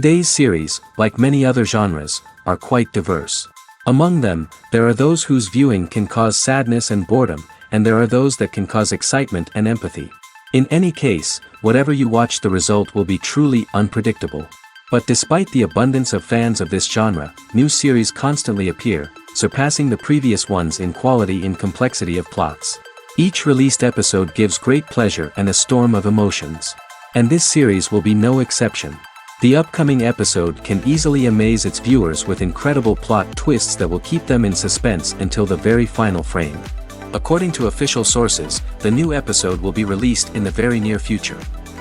Today's series, like many other genres, are quite diverse. Among them, there are those whose viewing can cause sadness and boredom, and there are those that can cause excitement and empathy. In any case, whatever you watch, the result will be truly unpredictable. But despite the abundance of fans of this genre, new series constantly appear, surpassing the previous ones in quality and complexity of plots. Each released episode gives great pleasure and a storm of emotions. And this series will be no exception. The upcoming episode can easily amaze its viewers with incredible plot twists that will keep them in suspense until the very final frame. According to official sources, the new episode will be released in the very near future.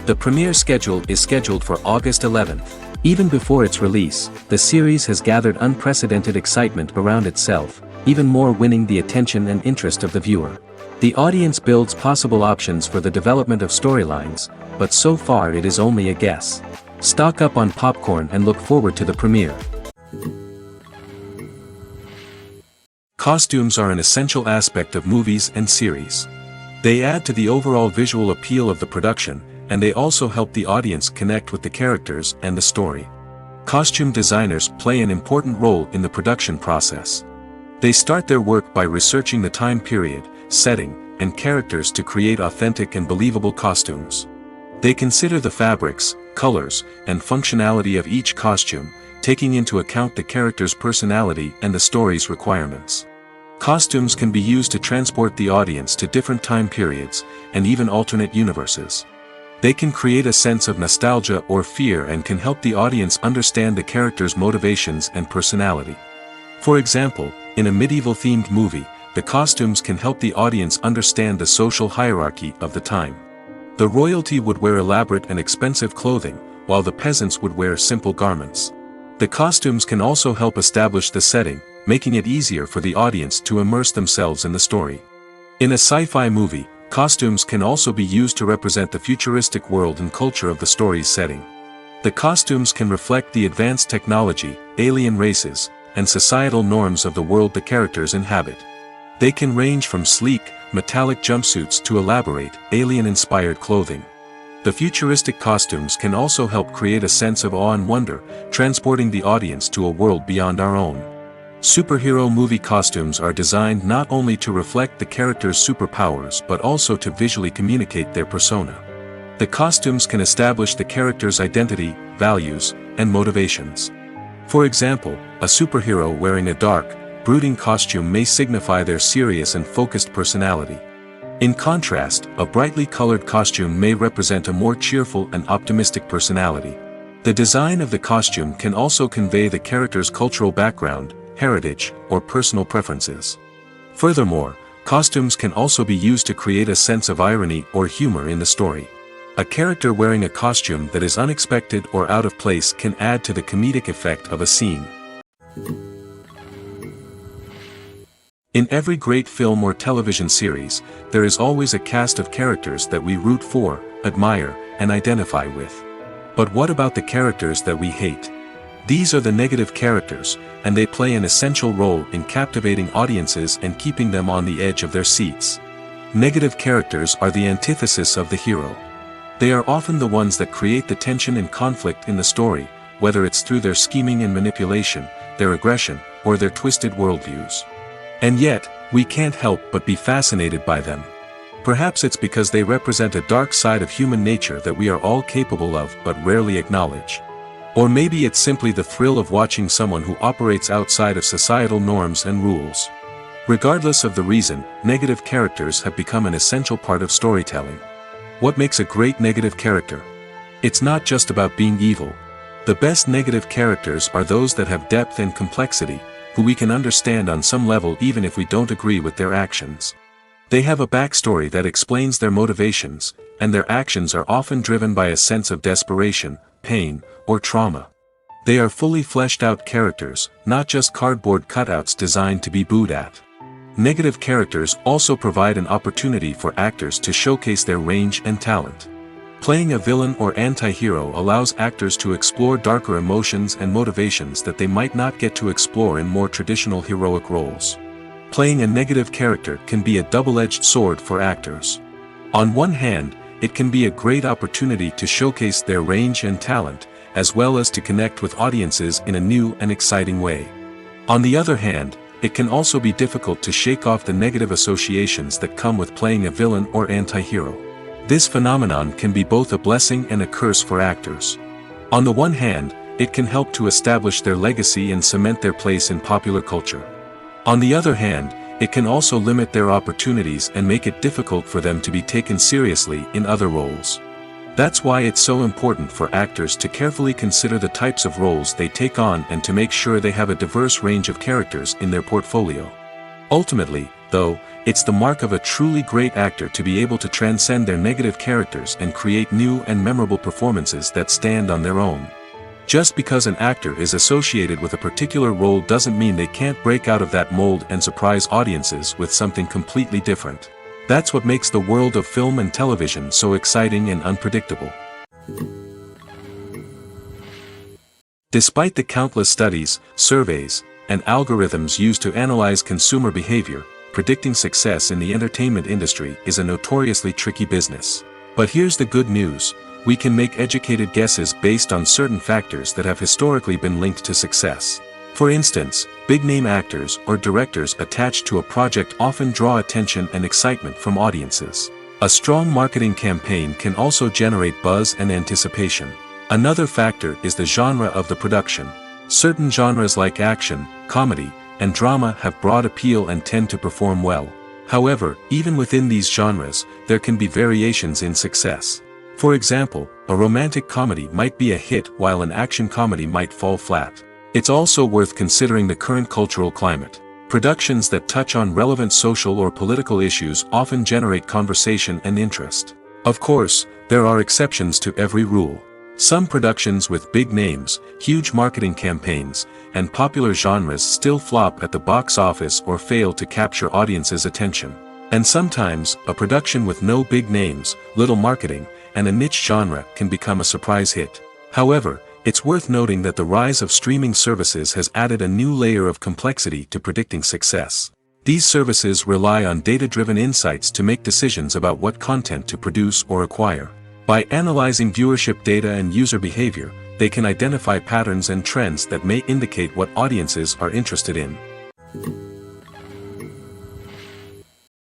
The premiere schedule is scheduled for August 11th. Even before its release, the series has gathered unprecedented excitement around itself, even more winning the attention and interest of the viewer. The audience builds possible options for the development of storylines, but so far it is only a guess. Stock up on popcorn and look forward to the premiere. Costumes are an essential aspect of movies and series. They add to the overall visual appeal of the production, and they also help the audience connect with the characters and the story. Costume designers play an important role in the production process. They start their work by researching the time period, setting, and characters to create authentic and believable costumes. They consider the fabrics, colors, and functionality of each costume, taking into account the character's personality and the story's requirements. Costumes can be used to transport the audience to different time periods, and even alternate universes. They can create a sense of nostalgia or fear and can help the audience understand the character's motivations and personality. For example, in a medieval-themed movie, the costumes can help the audience understand the social hierarchy of the time. The royalty would wear elaborate and expensive clothing, while the peasants would wear simple garments. The costumes can also help establish the setting, making it easier for the audience to immerse themselves in the story. In a sci-fi movie, costumes can also be used to represent the futuristic world and culture of the story's setting. The costumes can reflect the advanced technology, alien races, and societal norms of the world the characters inhabit. They can range from sleek, metallic jumpsuits to elaborate, alien-inspired clothing. The futuristic costumes can also help create a sense of awe and wonder, transporting the audience to a world beyond our own. Superhero movie costumes are designed not only to reflect the character's superpowers but also to visually communicate their persona. The costumes can establish the character's identity, values, and motivations. For example, a superhero wearing a dark, brooding costume may signify their serious and focused personality. In contrast, a brightly colored costume may represent a more cheerful and optimistic personality. The design of the costume can also convey the character's cultural background, heritage, or personal preferences. Furthermore, costumes can also be used to create a sense of irony or humor in the story. A character wearing a costume that is unexpected or out of place can add to the comedic effect of a scene. In every great film or television series, there is always a cast of characters that we root for, admire, and identify with. But what about the characters that we hate? These are the negative characters, and they play an essential role in captivating audiences and keeping them on the edge of their seats. Negative characters are the antithesis of the hero. They are often the ones that create the tension and conflict in the story, whether it's through their scheming and manipulation, their aggression, or their twisted worldviews. And yet, we can't help but be fascinated by them. Perhaps it's because they represent a dark side of human nature that we are all capable of but rarely acknowledge. Or maybe it's simply the thrill of watching someone who operates outside of societal norms and rules. Regardless of the reason, negative characters have become an essential part of storytelling. What makes a great negative character? It's not just about being evil. The best negative characters are those that have depth and complexity, who we can understand on some level even if we don't agree with their actions. They have a backstory that explains their motivations, and their actions are often driven by a sense of desperation, pain, or trauma. They are fully fleshed out characters, not just cardboard cutouts designed to be booed at. Negative characters also provide an opportunity for actors to showcase their range and talent. Playing a villain or anti-hero allows actors to explore darker emotions and motivations that they might not get to explore in more traditional heroic roles. Playing a negative character can be a double-edged sword for actors. On one hand, it can be a great opportunity to showcase their range and talent, as well as to connect with audiences in a new and exciting way. On the other hand, it can also be difficult to shake off the negative associations that come with playing a villain or anti-hero. This phenomenon can be both a blessing and a curse for actors. On the one hand, it can help to establish their legacy and cement their place in popular culture. On the other hand, it can also limit their opportunities and make it difficult for them to be taken seriously in other roles. That's why it's so important for actors to carefully consider the types of roles they take on and to make sure they have a diverse range of characters in their portfolio. Ultimately, though, it's the mark of a truly great actor to be able to transcend their negative characters and create new and memorable performances that stand on their own. Just because an actor is associated with a particular role doesn't mean they can't break out of that mold and surprise audiences with something completely different. That's what makes the world of film and television so exciting and unpredictable. Despite the countless studies, surveys, and algorithms used to analyze consumer behavior, predicting success in the entertainment industry is a notoriously tricky business. But here's the good news: we can make educated guesses based on certain factors that have historically been linked to success. For instance, big-name actors or directors attached to a project often draw attention and excitement from audiences. A strong marketing campaign can also generate buzz and anticipation. Another factor is the genre of the production. Certain genres like action, comedy, and drama have broad appeal and tend to perform well. However, even within these genres, there can be variations in success. For example, a romantic comedy might be a hit while an action comedy might fall flat. It's also worth considering the current cultural climate. Productions that touch on relevant social or political issues often generate conversation and interest. Of course, there are exceptions to every rule. Some productions with big names, huge marketing campaigns, and popular genres still flop at the box office or fail to capture audiences' attention. And sometimes, a production with no big names, little marketing, and a niche genre can become a surprise hit. However, it's worth noting that the rise of streaming services has added a new layer of complexity to predicting success. These services rely on data-driven insights to make decisions about what content to produce or acquire. By analyzing viewership data and user behavior, they can identify patterns and trends that may indicate what audiences are interested in.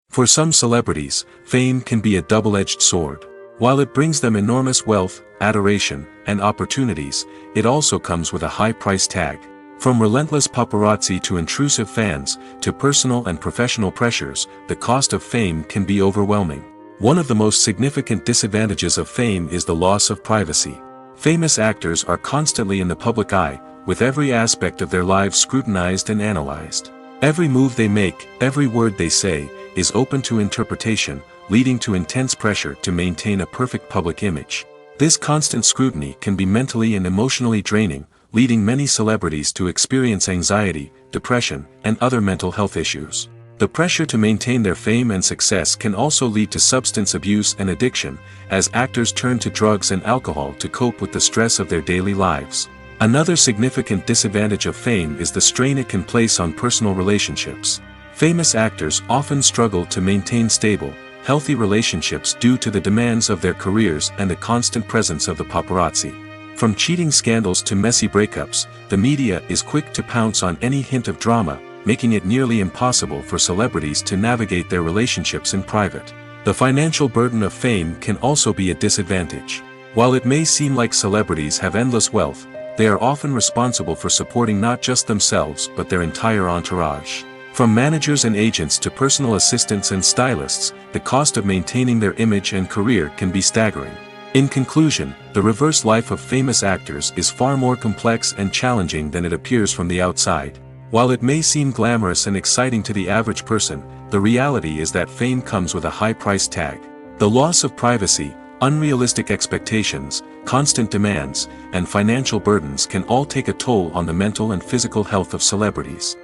For some celebrities, fame can be a double-edged sword. While it brings them enormous wealth, adoration, and opportunities, it also comes with a high price tag. From relentless paparazzi to intrusive fans, to personal and professional pressures, the cost of fame can be overwhelming. One of the most significant disadvantages of fame is the loss of privacy. Famous actors are constantly in the public eye, with every aspect of their lives scrutinized and analyzed. Every move they make, every word they say, is open to interpretation, leading to intense pressure to maintain a perfect public image. This constant scrutiny can be mentally and emotionally draining, leading many celebrities to experience anxiety, depression, and other mental health issues. The pressure to maintain their fame and success can also lead to substance abuse and addiction, as actors turn to drugs and alcohol to cope with the stress of their daily lives. Another significant disadvantage of fame is the strain it can place on personal relationships. Famous actors often struggle to maintain stable, healthy relationships due to the demands of their careers and the constant presence of the paparazzi. From cheating scandals to messy breakups, the media is quick to pounce on any hint of drama, making it nearly impossible for celebrities to navigate their relationships in private. The financial burden of fame can also be a disadvantage. While it may seem like celebrities have endless wealth, they are often responsible for supporting not just themselves but their entire entourage. From managers and agents to personal assistants and stylists, the cost of maintaining their image and career can be staggering. In conclusion, the reverse life of famous actors is far more complex and challenging than it appears from the outside. While it may seem glamorous and exciting to the average person, the reality is that fame comes with a high price tag. The loss of privacy, unrealistic expectations, constant demands, and financial burdens can all take a toll on the mental and physical health of celebrities.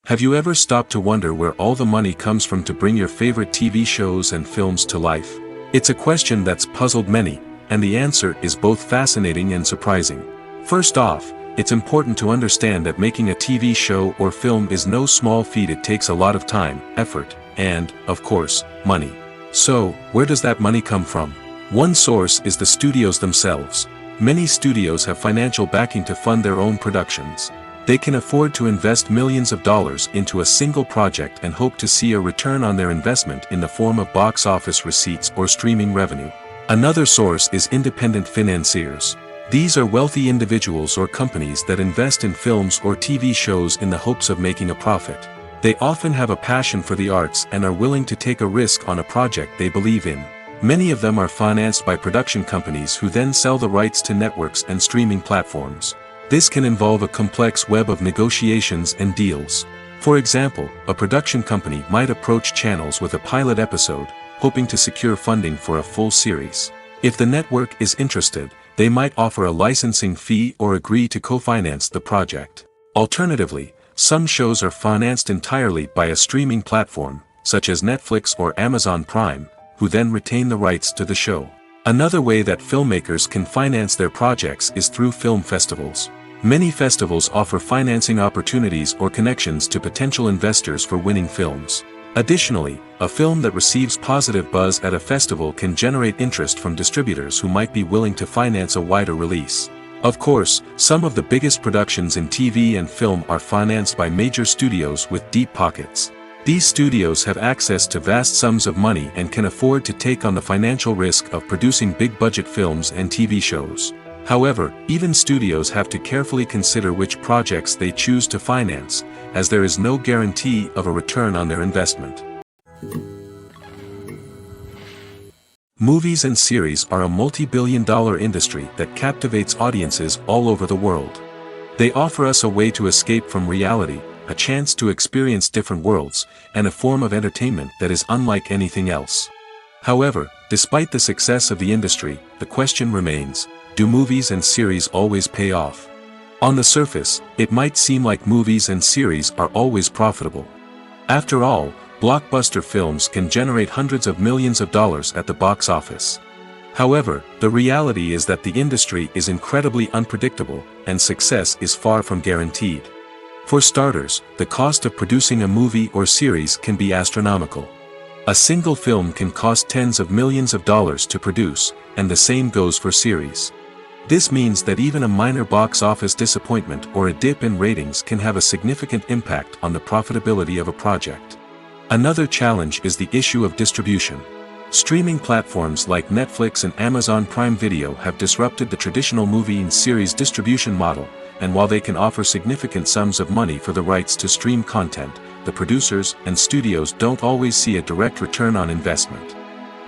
Have you ever stopped to wonder where all the money comes from to bring your favorite TV shows and films to life? It's a question that's puzzled many, and the answer is both fascinating and surprising. First off, it's important to understand that making a TV show or film is no small feat. It takes a lot of time, effort, and, of course, money. So, where does that money come from? One source is the studios themselves. Many studios have financial backing to fund their own productions. They can afford to invest millions of dollars into a single project and hope to see a return on their investment in the form of box office receipts or streaming revenue. Another source is independent financiers. These are wealthy individuals or companies that invest in films or TV shows in the hopes of making a profit. They often have a passion for the arts and are willing to take a risk on a project they believe in. Many of them are financed by production companies who then sell the rights to networks and streaming platforms. This can involve a complex web of negotiations and deals. For example, a production company might approach channels with a pilot episode, hoping to secure funding for a full series. If the network is interested, they might offer a licensing fee or agree to co-finance the project. Alternatively, some shows are financed entirely by a streaming platform, such as Netflix or Amazon Prime, who then retain the rights to the show. Another way that filmmakers can finance their projects is through film festivals. Many festivals offer financing opportunities or connections to potential investors for winning films. Additionally, a film that receives positive buzz at a festival can generate interest from distributors who might be willing to finance a wider release. Of course, some of the biggest productions in TV and film are financed by major studios with deep pockets. These studios have access to vast sums of money and can afford to take on the financial risk of producing big-budget films and TV shows. However, even studios have to carefully consider which projects they choose to finance, as there is no guarantee of a return on their investment. Movies and series are a multi-billion-dollar industry that captivates audiences all over the world. They offer us a way to escape from reality, a chance to experience different worlds, and a form of entertainment that is unlike anything else. However, despite the success of the industry, the question remains, do movies and series always pay off? On the surface, it might seem like movies and series are always profitable. After all, blockbuster films can generate hundreds of millions of dollars at the box office. However, the reality is that the industry is incredibly unpredictable, and success is far from guaranteed. For starters, the cost of producing a movie or series can be astronomical. A single film can cost tens of millions of dollars to produce, and the same goes for series. This means that even a minor box office disappointment or a dip in ratings can have a significant impact on the profitability of a project. Another challenge is the issue of distribution. Streaming platforms like Netflix and Amazon Prime Video have disrupted the traditional movie and series distribution model, and while they can offer significant sums of money for the rights to stream content, the producers and studios don't always see a direct return on investment.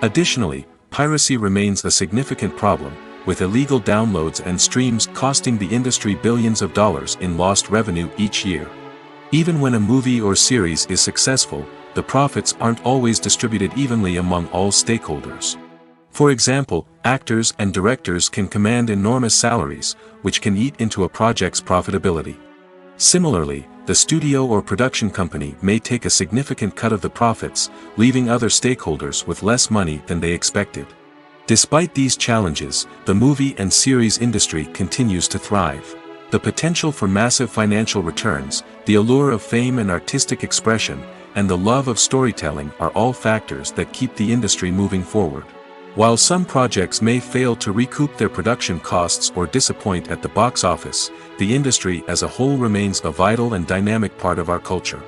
Additionally, piracy remains a significant problem, with illegal downloads and streams costing the industry billions of dollars in lost revenue each year. Even when a movie or series is successful, the profits aren't always distributed evenly among all stakeholders. For example, actors and directors can command enormous salaries, which can eat into a project's profitability. Similarly, the studio or production company may take a significant cut of the profits, leaving other stakeholders with less money than they expected. Despite these challenges, the movie and series industry continues to thrive. The potential for massive financial returns, the allure of fame and artistic expression, and the love of storytelling are all factors that keep the industry moving forward. While some projects may fail to recoup their production costs or disappoint at the box office, the industry as a whole remains a vital and dynamic part of our culture.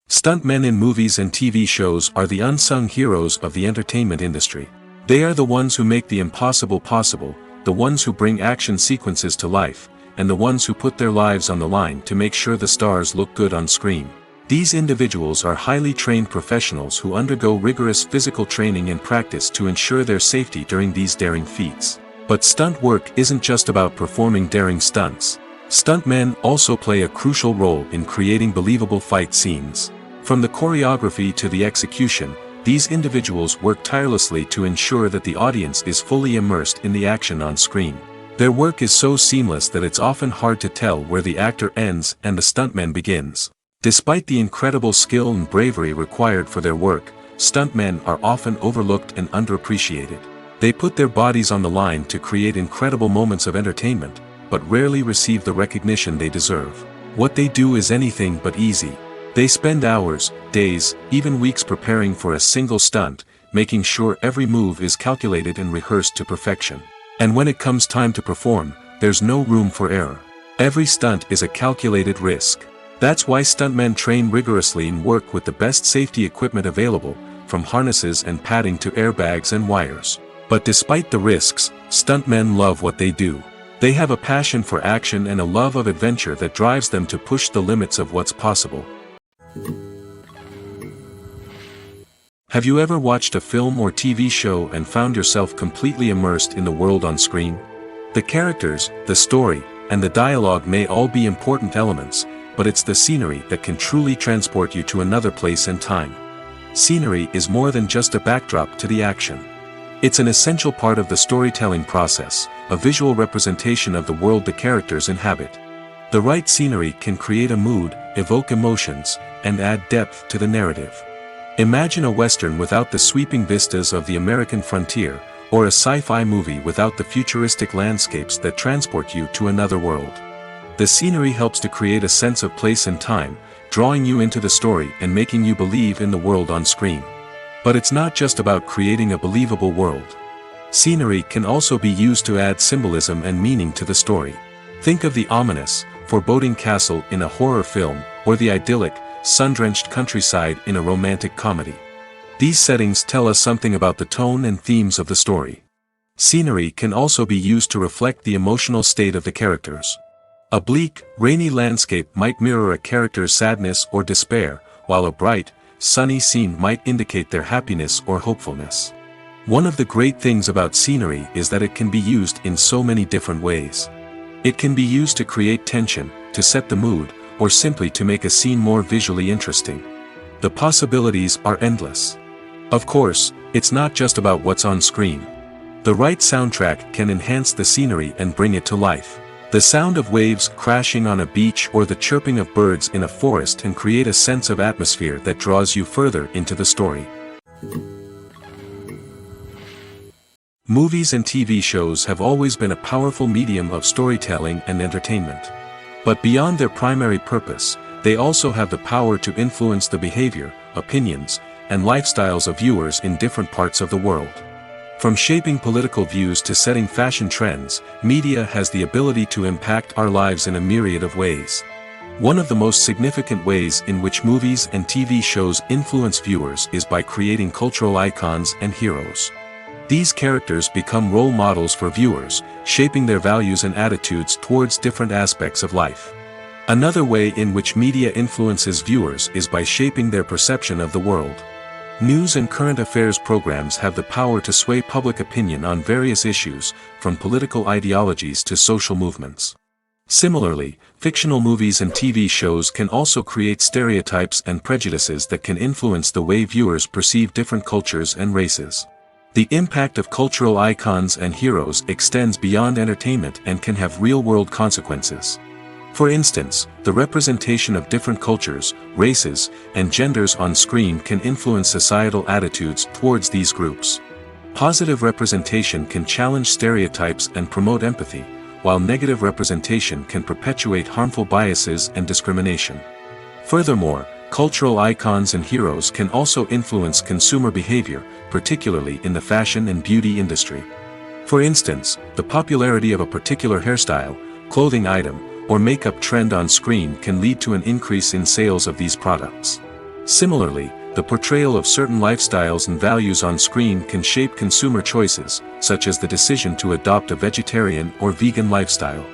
Stuntmen in movies and TV shows are the unsung heroes of the entertainment industry. They are the ones who make the impossible possible, the ones who bring action sequences to life, and the ones who put their lives on the line to make sure the stars look good on screen. These individuals are highly trained professionals who undergo rigorous physical training and practice to ensure their safety during these daring feats. But stunt work isn't just about performing daring stunts. Stuntmen also play a crucial role in creating believable fight scenes. From the choreography to the execution, these individuals work tirelessly to ensure that the audience is fully immersed in the action on screen. Their work is so seamless that it's often hard to tell where the actor ends and the stuntman begins. Despite the incredible skill and bravery required for their work, stuntmen are often overlooked and underappreciated. They put their bodies on the line to create incredible moments of entertainment, but rarely receive the recognition they deserve. What they do is anything but easy. They spend hours, days, even weeks preparing for a single stunt, making sure every move is calculated and rehearsed to perfection. And when it comes time to perform, there's no room for error. Every stunt is a calculated risk. That's why stuntmen train rigorously and work with the best safety equipment available, from harnesses and padding to airbags and wires. But despite the risks, stuntmen love what they do. They have a passion for action and a love of adventure that drives them to push the limits of what's possible. Have you ever watched a film or TV show and found yourself completely immersed in the world on screen? The characters, the story, and the dialogue may all be important elements, but it's the scenery that can truly transport you to another place and time. Scenery is more than just a backdrop to the action. It's an essential part of the storytelling process, a visual representation of the world the characters inhabit. The right scenery can create a mood, evoke emotions, and add depth to the narrative. Imagine a Western without the sweeping vistas of the American frontier, or a sci-fi movie without the futuristic landscapes that transport you to another world. The scenery helps to create a sense of place and time, drawing you into the story and making you believe in the world on screen. But it's not just about creating a believable world. Scenery can also be used to add symbolism and meaning to the story. Think of the ominous, foreboding castle in a horror film, or the idyllic, sun-drenched countryside in a romantic comedy. These settings tell us something about the tone and themes of the story. Scenery can also be used to reflect the emotional state of the characters. A bleak, rainy landscape might mirror a character's sadness or despair, while a bright, sunny scene might indicate their happiness or hopefulness. One of the great things about scenery is that it can be used in so many different ways. It can be used to create tension, to set the mood, or simply to make a scene more visually interesting. The possibilities are endless. Of course, it's not just about what's on screen. The right soundtrack can enhance the scenery and bring it to life. The sound of waves crashing on a beach or the chirping of birds in a forest can create a sense of atmosphere that draws you further into the story. Movies and TV shows have always been a powerful medium of storytelling and entertainment. But beyond their primary purpose, they also have the power to influence the behavior, opinions, and lifestyles of viewers in different parts of the world. From shaping political views to setting fashion trends, media has the ability to impact our lives in a myriad of ways. One of the most significant ways in which movies and TV shows influence viewers is by creating cultural icons and heroes. These characters become role models for viewers, shaping their values and attitudes towards different aspects of life. Another way in which media influences viewers is by shaping their perception of the world. News and current affairs programs have the power to sway public opinion on various issues, from political ideologies to social movements. Similarly, fictional movies and TV shows can also create stereotypes and prejudices that can influence the way viewers perceive different cultures and races. The impact of cultural icons and heroes extends beyond entertainment and can have real-world consequences. For instance, the representation of different cultures, races, and genders on screen can influence societal attitudes towards these groups. Positive representation can challenge stereotypes and promote empathy, while negative representation can perpetuate harmful biases and discrimination. Furthermore, cultural icons and heroes can also influence consumer behavior, particularly in the fashion and beauty industry. For instance, the popularity of a particular hairstyle, clothing item, or makeup trend on screen can lead to an increase in sales of these products. Similarly, the portrayal of certain lifestyles and values on screen can shape consumer choices, such as the decision to adopt a vegetarian or vegan lifestyle.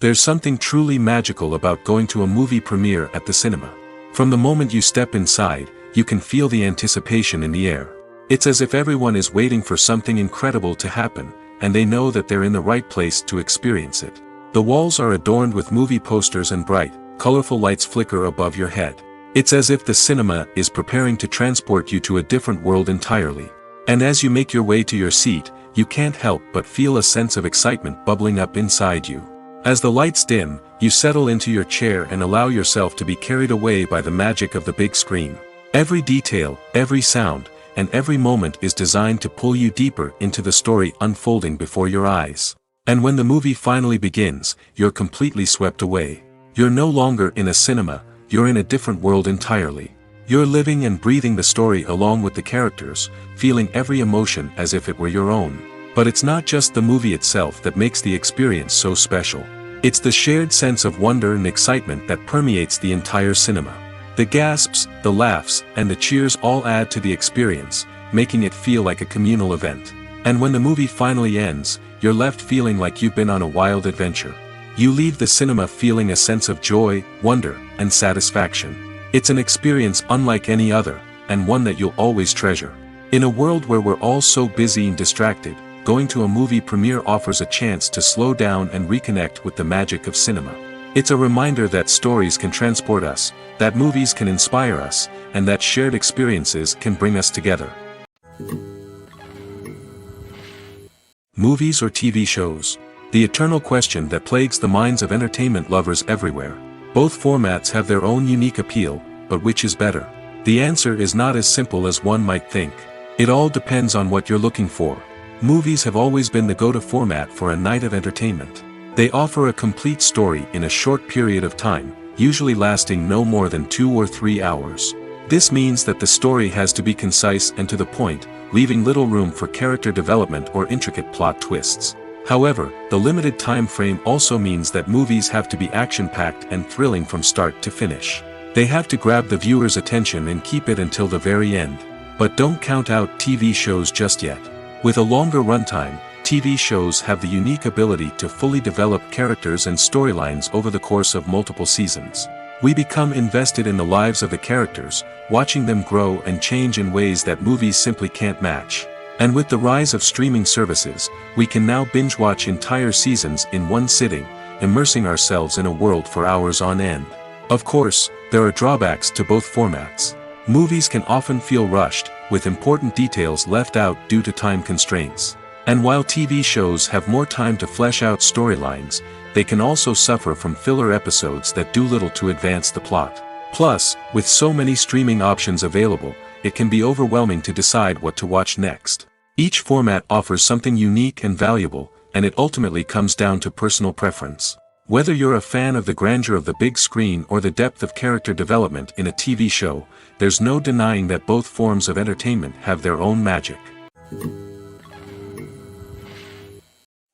There's something truly magical about going to a movie premiere at the cinema. From the moment you step inside, you can feel the anticipation in the air. It's as if everyone is waiting for something incredible to happen, and they know that they're in the right place to experience it. The walls are adorned with movie posters and bright, colorful lights flicker above your head. It's as if the cinema is preparing to transport you to a different world entirely. And as you make your way to your seat, you can't help but feel a sense of excitement bubbling up inside you. As the lights dim, you settle into your chair and allow yourself to be carried away by the magic of the big screen. Every detail, every sound, and every moment is designed to pull you deeper into the story unfolding before your eyes. And when the movie finally begins, you're completely swept away. You're no longer in a cinema, you're in a different world entirely. You're living and breathing the story along with the characters, feeling every emotion as if it were your own. But it's not just the movie itself that makes the experience so special. It's the shared sense of wonder and excitement that permeates the entire cinema. The gasps, the laughs, and the cheers all add to the experience, making it feel like a communal event. And when the movie finally ends, you're left feeling like you've been on a wild adventure. You leave the cinema feeling a sense of joy, wonder, and satisfaction. It's an experience unlike any other, and one that you'll always treasure. In a world where we're all so busy and distracted, going to a movie premiere offers a chance to slow down and reconnect with the magic of cinema. It's a reminder that stories can transport us, that movies can inspire us, and that shared experiences can bring us together. Movies or TV shows? The eternal question that plagues the minds of entertainment lovers everywhere. Both formats have their own unique appeal, but which is better? The answer is not as simple as one might think. It all depends on what you're looking for. Movies have always been the go-to format for a night of entertainment. They offer a complete story in a short period of time, usually lasting no more than 2 or 3 hours. This means that the story has to be concise and to the point, leaving little room for character development or intricate plot twists. However, the limited time frame also means that movies have to be action-packed and thrilling from start to finish. They have to grab the viewer's attention and keep it until the very end. But don't count out TV shows just yet. With a longer runtime, TV shows have the unique ability to fully develop characters and storylines over the course of multiple seasons. We become invested in the lives of the characters, watching them grow and change in ways that movies simply can't match. And with the rise of streaming services, we can now binge-watch entire seasons in one sitting, immersing ourselves in a world for hours on end. Of course, there are drawbacks to both formats. Movies can often feel rushed, with important details left out due to time constraints. And while TV shows have more time to flesh out storylines, they can also suffer from filler episodes that do little to advance the plot. Plus, with so many streaming options available, it can be overwhelming to decide what to watch next. Each format offers something unique and valuable, and it ultimately comes down to personal preference. Whether you're a fan of the grandeur of the big screen or the depth of character development in a TV show, there's no denying that both forms of entertainment have their own magic.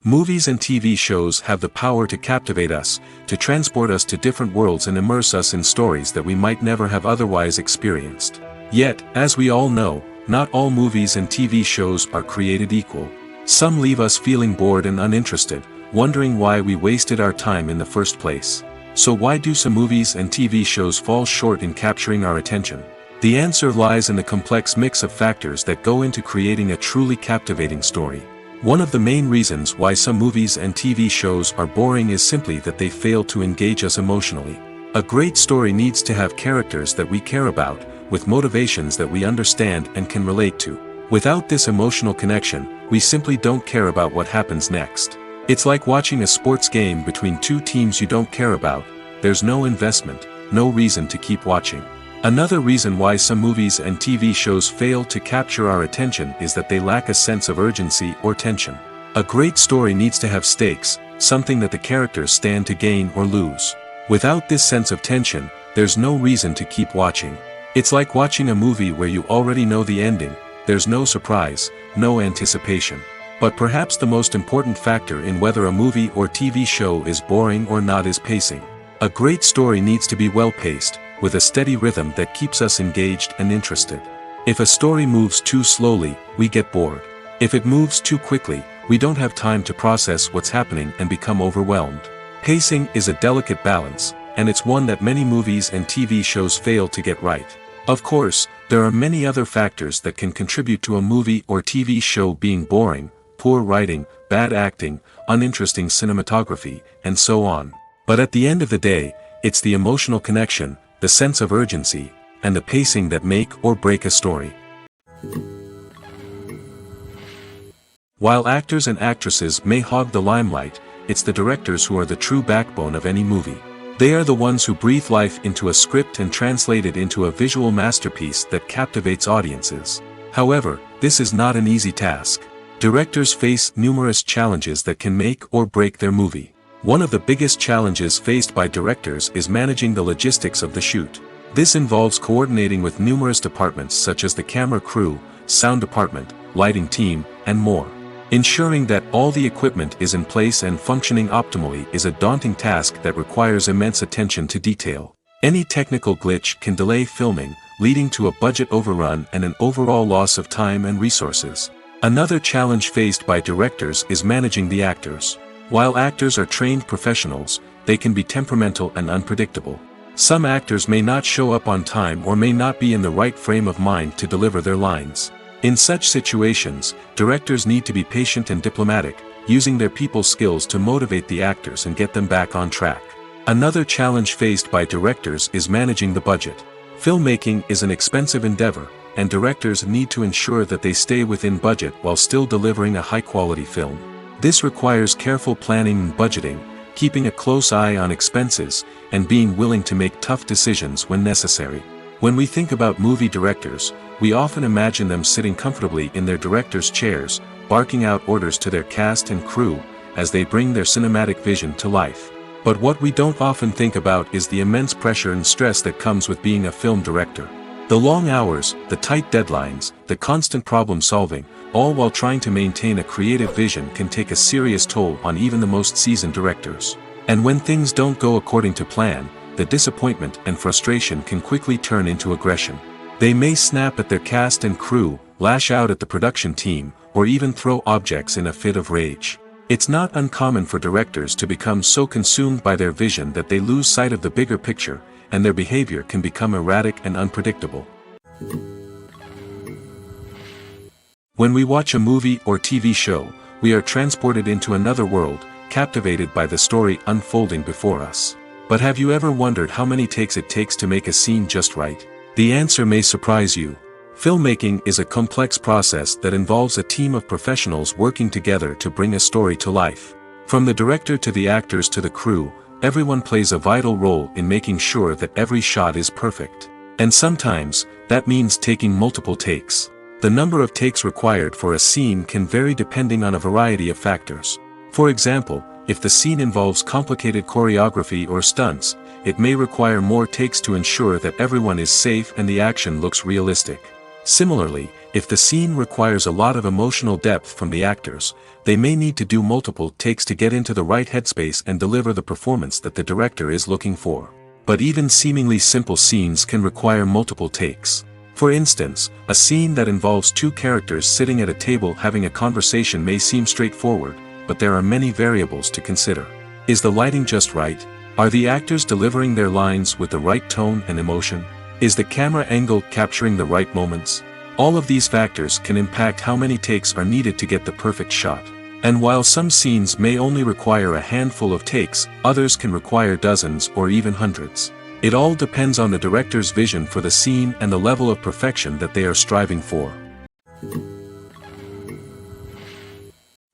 Movies and TV shows have the power to captivate us, to transport us to different worlds and immerse us in stories that we might never have otherwise experienced. Yet, as we all know, not all movies and TV shows are created equal. Some leave us feeling bored and uninterested, wondering why we wasted our time in the first place. So why do some movies and TV shows fall short in capturing our attention? The answer lies in the complex mix of factors that go into creating a truly captivating story. One of the main reasons why some movies and TV shows are boring is simply that they fail to engage us emotionally. A great story needs to have characters that we care about, with motivations that we understand and can relate to. Without this emotional connection, we simply don't care about what happens next. It's like watching a sports game between two teams you don't care about. There's no investment, no reason to keep watching. Another reason why some movies and TV shows fail to capture our attention is that they lack a sense of urgency or tension. A great story needs to have stakes, something that the characters stand to gain or lose. Without this sense of tension, there's no reason to keep watching. It's like watching a movie where you already know the ending. There's no surprise, no anticipation. But perhaps the most important factor in whether a movie or TV show is boring or not is pacing. A great story needs to be well-paced, with a steady rhythm that keeps us engaged and interested. If a story moves too slowly, we get bored. If it moves too quickly, we don't have time to process what's happening and become overwhelmed. Pacing is a delicate balance, and it's one that many movies and TV shows fail to get right. Of course, there are many other factors that can contribute to a movie or TV show being boring: poor writing, bad acting, uninteresting cinematography, and so on. But at the end of the day, it's the emotional connection, the sense of urgency, and the pacing that make or break a story. While actors and actresses may hog the limelight, it's the directors who are the true backbone of any movie. They are the ones who breathe life into a script and translate it into a visual masterpiece that captivates audiences. However, this is not an easy task. Directors face numerous challenges that can make or break their movie. One of the biggest challenges faced by directors is managing the logistics of the shoot. This involves coordinating with numerous departments such as the camera crew, sound department, lighting team, and more. Ensuring that all the equipment is in place and functioning optimally is a daunting task that requires immense attention to detail. Any technical glitch can delay filming, leading to a budget overrun and an overall loss of time and resources. Another challenge faced by directors is managing the actors. While actors are trained professionals, they can be temperamental and unpredictable. Some actors may not show up on time or may not be in the right frame of mind to deliver their lines. In such situations, directors need to be patient and diplomatic, using their people skills to motivate the actors and get them back on track. Another challenge faced by directors is managing the budget. Filmmaking is an expensive endeavor, and directors need to ensure that they stay within budget while still delivering a high-quality film. This requires careful planning and budgeting, keeping a close eye on expenses, and being willing to make tough decisions when necessary. When we think about movie directors, we often imagine them sitting comfortably in their director's chairs, barking out orders to their cast and crew, as they bring their cinematic vision to life. But what we don't often think about is the immense pressure and stress that comes with being a film director. The long hours, the tight deadlines, the constant problem solving, all while trying to maintain a creative vision can take a serious toll on even the most seasoned directors. And when things don't go according to plan, the disappointment and frustration can quickly turn into aggression. They may snap at their cast and crew, lash out at the production team, or even throw objects in a fit of rage. It's not uncommon for directors to become so consumed by their vision that they lose sight of the bigger picture, and their behavior can become erratic and unpredictable. When we watch a movie or TV show, we are transported into another world, captivated by the story unfolding before us. But have you ever wondered how many takes it takes to make a scene just right? The answer may surprise you. Filmmaking is a complex process that involves a team of professionals working together to bring a story to life. From the director to the actors to the crew, everyone plays a vital role in making sure that every shot is perfect. And sometimes, that means taking multiple takes. The number of takes required for a scene can vary depending on a variety of factors. For example, if the scene involves complicated choreography or stunts, it may require more takes to ensure that everyone is safe and the action looks realistic. Similarly, if the scene requires a lot of emotional depth from the actors, they may need to do multiple takes to get into the right headspace and deliver the performance that the director is looking for. But even seemingly simple scenes can require multiple takes. For instance, a scene that involves two characters sitting at a table having a conversation may seem straightforward, but there are many variables to consider. Is the lighting just right? Are the actors delivering their lines with the right tone and emotion? Is the camera angle capturing the right moments? All of these factors can impact how many takes are needed to get the perfect shot. And while some scenes may only require a handful of takes, others can require dozens or even hundreds. It all depends on the director's vision for the scene and the level of perfection that they are striving for.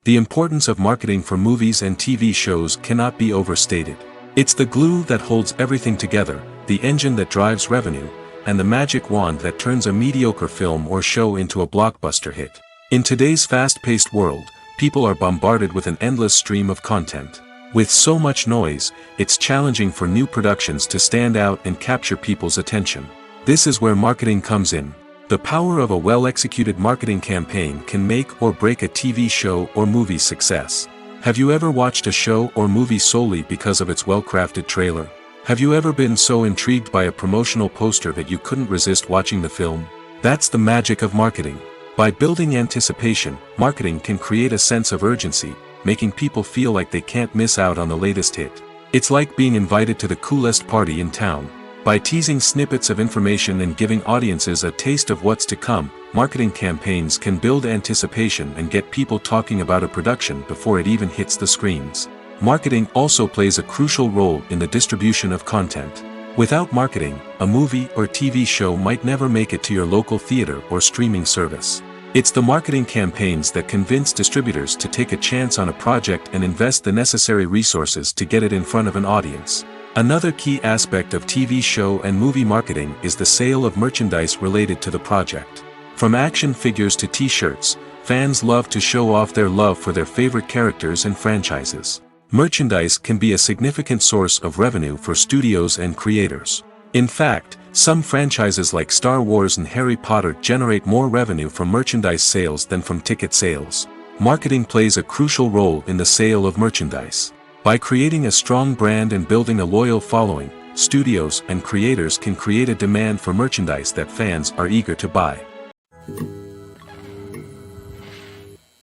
The importance of marketing for movies and TV shows cannot be overstated. It's the glue that holds everything together, the engine that drives revenue, and the magic wand that turns a mediocre film or show into a blockbuster hit. In today's fast-paced world, people are bombarded with an endless stream of content. With so much noise, it's challenging for new productions to stand out and capture people's attention. This is where marketing comes in. The power of a well-executed marketing campaign can make or break a TV show or movie's success. Have you ever watched a show or movie solely because of its well-crafted trailer? Have you ever been so intrigued by a promotional poster that you couldn't resist watching the film? That's the magic of marketing. By building anticipation, marketing can create a sense of urgency, making people feel like they can't miss out on the latest hit. It's like being invited to the coolest party in town. By teasing snippets of information and giving audiences a taste of what's to come, marketing campaigns can build anticipation and get people talking about a production before it even hits the screens. Marketing also plays a crucial role in the distribution of content. Without marketing, a movie or TV show might never make it to your local theater or streaming service. It's the marketing campaigns that convince distributors to take a chance on a project and invest the necessary resources to get it in front of an audience. Another key aspect of TV show and movie marketing is the sale of merchandise related to the project. From action figures to t-shirts, fans love to show off their love for their favorite characters and franchises. Merchandise can be a significant source of revenue for studios and creators. In fact, some franchises like Star Wars and Harry Potter generate more revenue from merchandise sales than from ticket sales. Marketing plays a crucial role in the sale of merchandise. By creating a strong brand and building a loyal following, studios and creators can create a demand for merchandise that fans are eager to buy.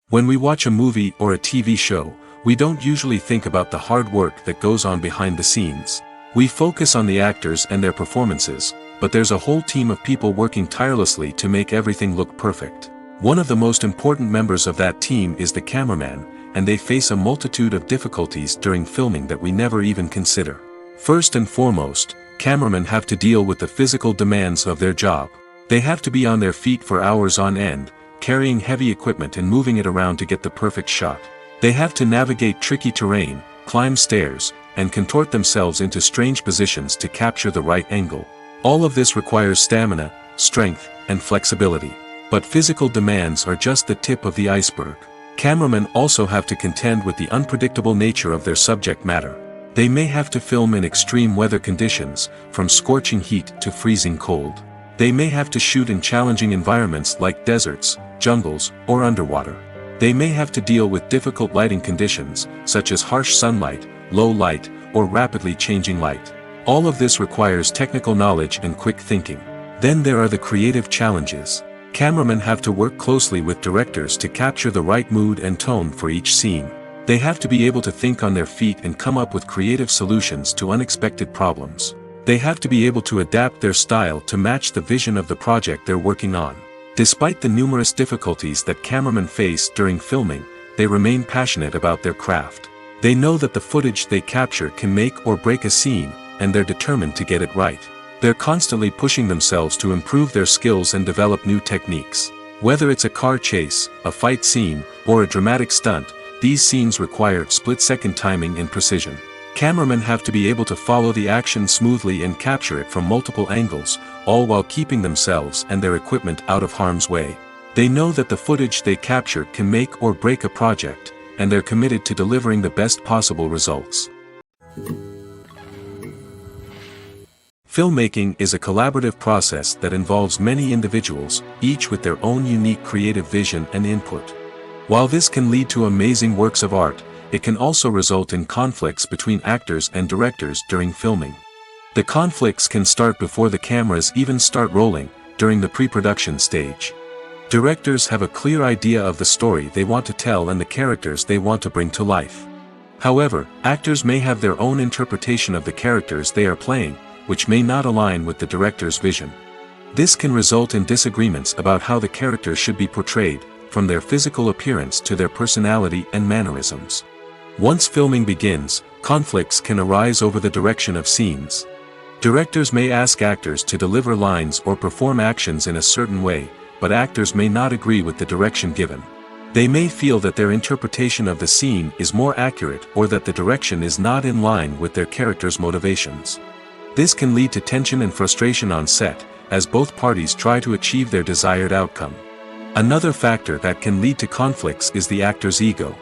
When we watch a movie or a TV show, we don't usually think about the hard work that goes on behind the scenes. We focus on the actors and their performances, but there's a whole team of people working tirelessly to make everything look perfect. One of the most important members of that team is the cameraman, and they face a multitude of difficulties during filming that we never even consider. First and foremost, cameramen have to deal with the physical demands of their job. They have to be on their feet for hours on end, carrying heavy equipment and moving it around to get the perfect shot. They have to navigate tricky terrain, climb stairs, and contort themselves into strange positions to capture the right angle. All of this requires stamina, strength, and flexibility. But physical demands are just the tip of the iceberg. Cameramen also have to contend with the unpredictable nature of their subject matter. They may have to film in extreme weather conditions, from scorching heat to freezing cold. They may have to shoot in challenging environments like deserts, jungles, or underwater. They may have to deal with difficult lighting conditions, such as harsh sunlight, low light, or rapidly changing light. All of this requires technical knowledge and quick thinking. Then there are the creative challenges. Cameramen have to work closely with directors to capture the right mood and tone for each scene. They have to be able to think on their feet and come up with creative solutions to unexpected problems. They have to be able to adapt their style to match the vision of the project they're working on. Despite the numerous difficulties that cameramen face during filming, they remain passionate about their craft. They know that the footage they capture can make or break a scene, and they're determined to get it right. They're constantly pushing themselves to improve their skills and develop new techniques. Whether it's a car chase, a fight scene, or a dramatic stunt, these scenes require split-second timing and precision. Cameramen have to be able to follow the action smoothly and capture it from multiple angles, all while keeping themselves and their equipment out of harm's way. They know that the footage they capture can make or break a project, and they're committed to delivering the best possible results. Filmmaking is a collaborative process that involves many individuals, each with their own unique creative vision and input. While this can lead to amazing works of art, it can also result in conflicts between actors and directors during filming. The conflicts can start before the cameras even start rolling, during the pre-production stage. Directors have a clear idea of the story they want to tell and the characters they want to bring to life. However, actors may have their own interpretation of the characters they are playing, which may not align with the director's vision. This can result in disagreements about how the characters should be portrayed, from their physical appearance to their personality and mannerisms. Once filming begins, conflicts can arise over the direction of scenes. Directors may ask actors to deliver lines or perform actions in a certain way, but actors may not agree with the direction given. They may feel that their interpretation of the scene is more accurate or that the direction is not in line with their character's motivations. This can lead to tension and frustration on set, as both parties try to achieve their desired outcome. Another factor that can lead to conflicts is the actor's ego.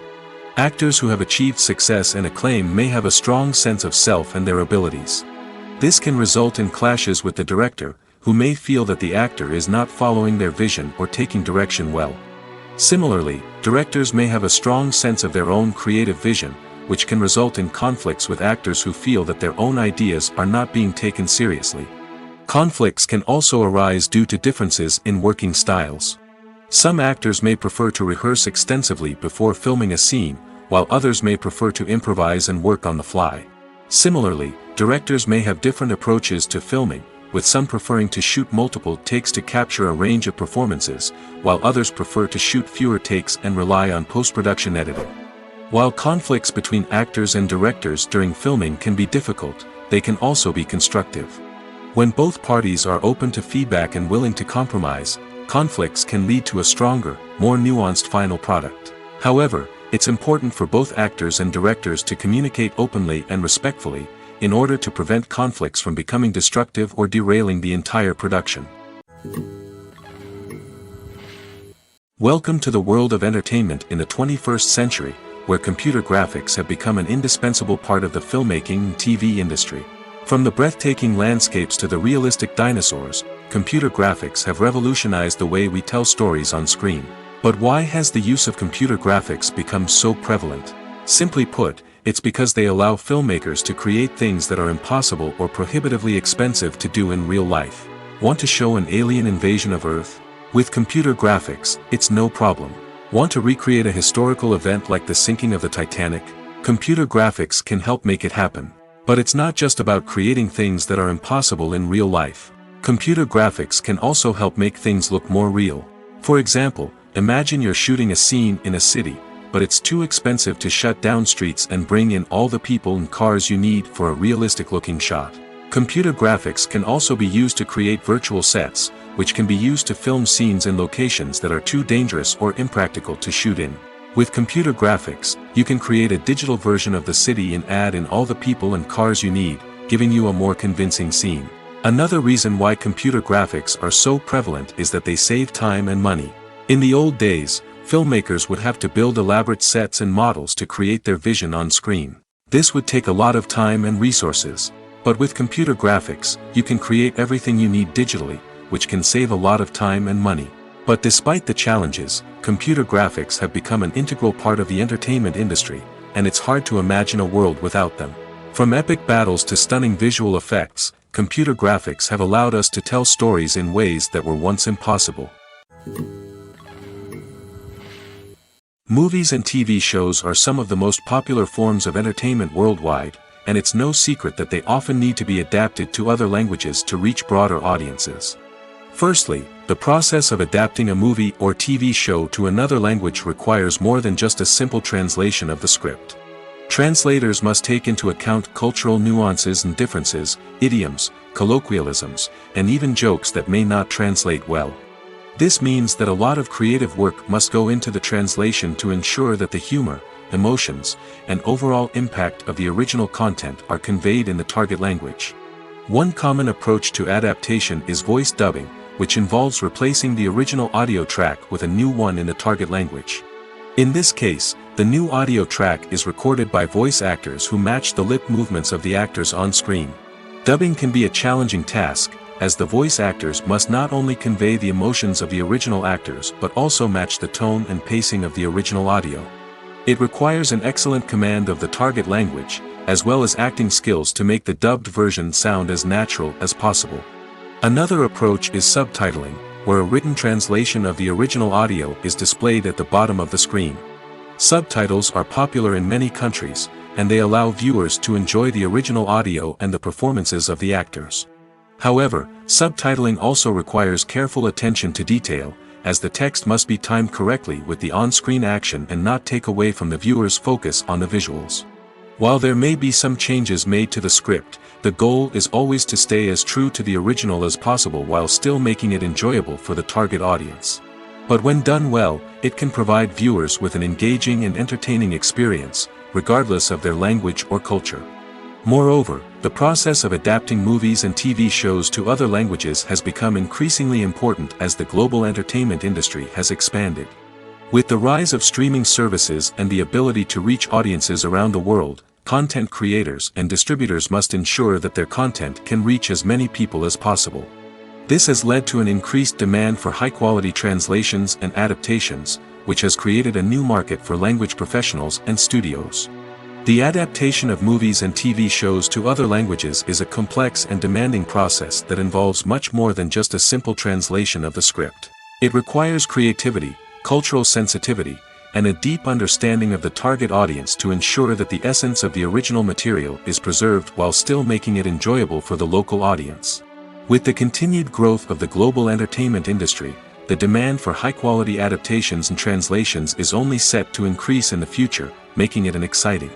Actors who have achieved success and acclaim may have a strong sense of self and their abilities. This can result in clashes with the director, who may feel that the actor is not following their vision or taking direction well. Similarly, directors may have a strong sense of their own creative vision, which can result in conflicts with actors who feel that their own ideas are not being taken seriously. Conflicts can also arise due to differences in working styles. Some actors may prefer to rehearse extensively before filming a scene, while others may prefer to improvise and work on the fly. Similarly, directors may have different approaches to filming, with some preferring to shoot multiple takes to capture a range of performances, while others prefer to shoot fewer takes and rely on post-production editing. While conflicts between actors and directors during filming can be difficult, they can also be constructive. When both parties are open to feedback and willing to compromise, conflicts can lead to a stronger, more nuanced final product. However, it's important for both actors and directors to communicate openly and respectfully, in order to prevent conflicts from becoming destructive or derailing the entire production. Welcome to the world of entertainment in the 21st century, where computer graphics have become an indispensable part of the filmmaking and TV industry. From the breathtaking landscapes to the realistic dinosaurs, computer graphics have revolutionized the way we tell stories on screen. But why has the use of computer graphics become so prevalent? Simply put, it's because they allow filmmakers to create things that are impossible or prohibitively expensive to do in real life. Want to show an alien invasion of Earth? With computer graphics, it's no problem. Want to recreate a historical event like the sinking of the Titanic? Computer graphics can help make it happen. But it's not just about creating things that are impossible in real life. Computer graphics can also help make things look more real. For example, imagine you're shooting a scene in a city, but it's too expensive to shut down streets and bring in all the people and cars you need for a realistic-looking shot. Computer graphics can also be used to create virtual sets, which can be used to film scenes in locations that are too dangerous or impractical to shoot in. With computer graphics, you can create a digital version of the city and add in all the people and cars you need, giving you a more convincing scene. Another reason why computer graphics are so prevalent is that they save time and money. In the old days, filmmakers would have to build elaborate sets and models to create their vision on screen. This would take a lot of time and resources. But with computer graphics, you can create everything you need digitally, which can save a lot of time and money. But despite the challenges, computer graphics have become an integral part of the entertainment industry, and it's hard to imagine a world without them. From epic battles to stunning visual effects, computer graphics have allowed us to tell stories in ways that were once impossible. Movies and TV shows are some of the most popular forms of entertainment worldwide, and it's no secret that they often need to be adapted to other languages to reach broader audiences. Firstly, the process of adapting a movie or TV show to another language requires more than just a simple translation of the script. Translators must take into account cultural nuances and differences, idioms, colloquialisms, and even jokes that may not translate well. This means that a lot of creative work must go into the translation to ensure that the humor, emotions, and overall impact of the original content are conveyed in the target language. One common approach to adaptation is voice dubbing, which involves replacing the original audio track with a new one in the target language. In this case, the new audio track is recorded by voice actors who match the lip movements of the actors on screen. Dubbing can be a challenging task, as the voice actors must not only convey the emotions of the original actors but also match the tone and pacing of the original audio. It requires an excellent command of the target language, as well as acting skills to make the dubbed version sound as natural as possible. Another approach is subtitling, where a written translation of the original audio is displayed at the bottom of the screen. Subtitles are popular in many countries, and they allow viewers to enjoy the original audio and the performances of the actors. However, subtitling also requires careful attention to detail, as the text must be timed correctly with the on-screen action and not take away from the viewer's focus on the visuals. While there may be some changes made to the script, the goal is always to stay as true to the original as possible while still making it enjoyable for the target audience. But when done well, it can provide viewers with an engaging and entertaining experience, regardless of their language or culture. Moreover, the process of adapting movies and TV shows to other languages has become increasingly important as the global entertainment industry has expanded. With the rise of streaming services and the ability to reach audiences around the world, content creators and distributors must ensure that their content can reach as many people as possible. This has led to an increased demand for high-quality translations and adaptations, which has created a new market for language professionals and studios. The adaptation of movies and TV shows to other languages is a complex and demanding process that involves much more than just a simple translation of the script. It requires creativity, cultural sensitivity, and a deep understanding of the target audience to ensure that the essence of the original material is preserved while still making it enjoyable for the local audience. With the continued growth of the global entertainment industry, the demand for high-quality adaptations and translations is only set to increase in the future, making it an exciting.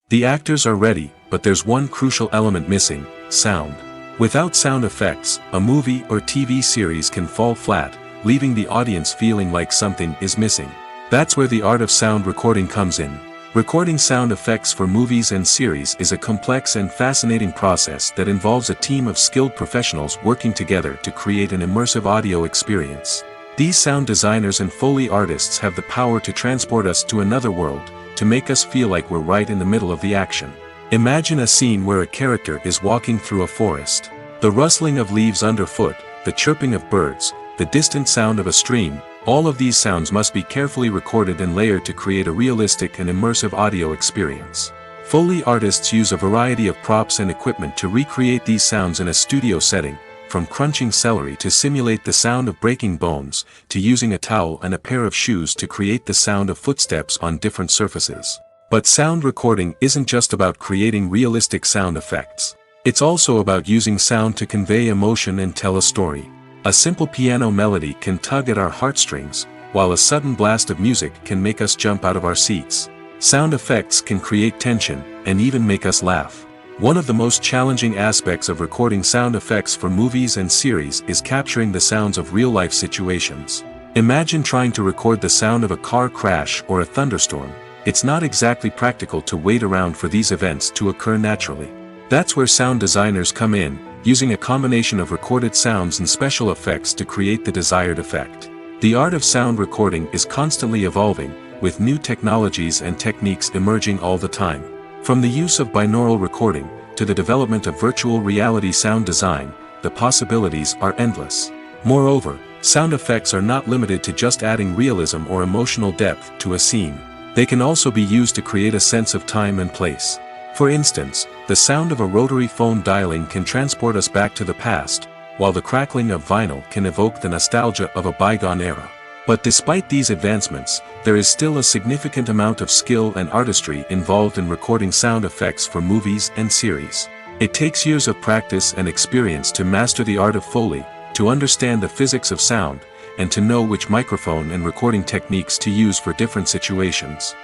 The actors are ready, but there's one crucial element missing: sound. Without sound effects, a movie or TV series can fall flat, leaving the audience feeling like something is missing. That's where the art of sound recording comes in. Recording sound effects for movies and series is a complex and fascinating process that involves a team of skilled professionals working together to create an immersive audio experience. These sound designers and Foley artists have the power to transport us to another world, to make us feel like we're right in the middle of the action. Imagine a scene where a character is walking through a forest. The rustling of leaves underfoot, the chirping of birds, the distant sound of a stream, all of these sounds must be carefully recorded and layered to create a realistic and immersive audio experience. Foley artists use a variety of props and equipment to recreate these sounds in a studio setting, from crunching celery to simulate the sound of breaking bones, to using a towel and a pair of shoes to create the sound of footsteps on different surfaces. But sound recording isn't just about creating realistic sound effects. It's also about using sound to convey emotion and tell a story. A simple piano melody can tug at our heartstrings, while a sudden blast of music can make us jump out of our seats. Sound effects can create tension, and even make us laugh. One of the most challenging aspects of recording sound effects for movies and series is capturing the sounds of real-life situations. Imagine trying to record the sound of a car crash or a thunderstorm. It's not exactly practical to wait around for these events to occur naturally. That's where sound designers come in, using a combination of recorded sounds and special effects to create the desired effect. The art of sound recording is constantly evolving, with new technologies and techniques emerging all the time. From the use of binaural recording, to the development of virtual reality sound design, the possibilities are endless. Moreover, sound effects are not limited to just adding realism or emotional depth to a scene. They can also be used to create a sense of time and place. For instance, the sound of a rotary phone dialing can transport us back to the past, while the crackling of vinyl can evoke the nostalgia of a bygone era. But despite these advancements, there is still a significant amount of skill and artistry involved in recording sound effects for movies and series. It takes years of practice and experience to master the art of Foley, to understand the physics of sound, and to know which microphone and recording techniques to use for different situations.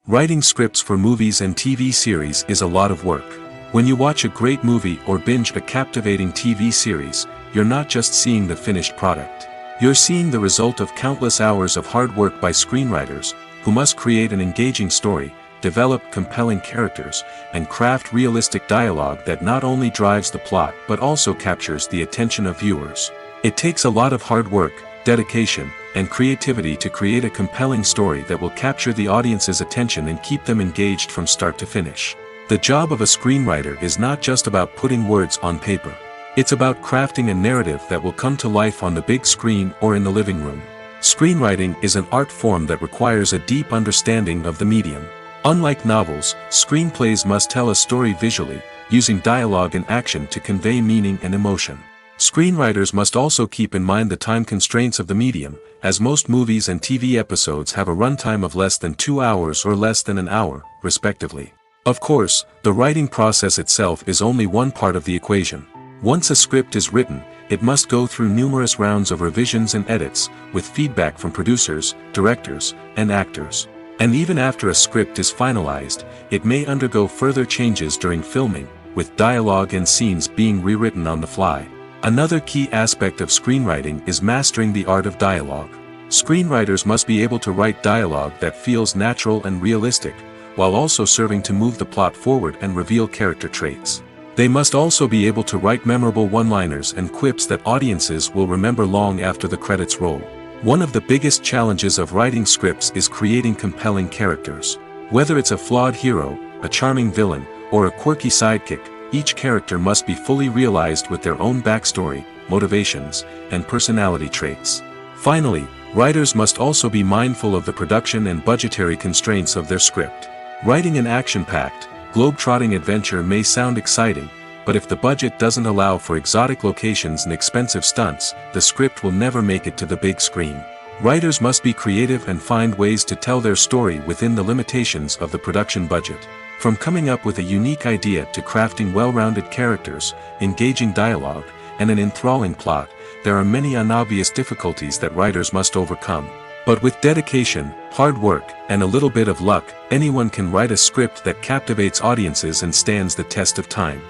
Writing scripts for movies and TV series is a lot of work. When you watch a great movie or binge a captivating TV series, you're not just seeing the finished product. You're seeing the result of countless hours of hard work by screenwriters, who must create an engaging story, develop compelling characters, and craft realistic dialogue that not only drives the plot but also captures the attention of viewers. It takes a lot of hard work, dedication, and creativity to create a compelling story that will capture the audience's attention and keep them engaged from start to finish. The job of a screenwriter is not just about putting words on paper. It's about crafting a narrative that will come to life on the big screen or in the living room. Screenwriting is an art form that requires a deep understanding of the medium. Unlike novels, screenplays must tell a story visually, using dialogue and action to convey meaning and emotion. Screenwriters must also keep in mind the time constraints of the medium, as most movies and TV episodes have a runtime of less than 2 hours or less than an hour, respectively. Of course, the writing process itself is only one part of the equation. Once a script is written, it must go through numerous rounds of revisions and edits, with feedback from producers, directors, and actors. And even after a script is finalized, it may undergo further changes during filming, with dialogue and scenes being rewritten on the fly. Another key aspect of screenwriting is mastering the art of dialogue. Screenwriters must be able to write dialogue that feels natural and realistic, while also serving to move the plot forward and reveal character traits. They must also be able to write memorable one-liners and quips that audiences will remember long after the credits roll. One of the biggest challenges of writing scripts is creating compelling characters. Whether it's a flawed hero, a charming villain, or a quirky sidekick, each character must be fully realized with their own backstory, motivations, and personality traits. Finally, writers must also be mindful of the production and budgetary constraints of their script. Writing an action-packed, globe-trotting adventure may sound exciting, but if the budget doesn't allow for exotic locations and expensive stunts, the script will never make it to the big screen. Writers must be creative and find ways to tell their story within the limitations of the production budget. From coming up with a unique idea to crafting well-rounded characters, engaging dialogue, and an enthralling plot, there are many unobvious difficulties that writers must overcome. But with dedication, hard work, and a little bit of luck, anyone can write a script that captivates audiences and stands the test of time.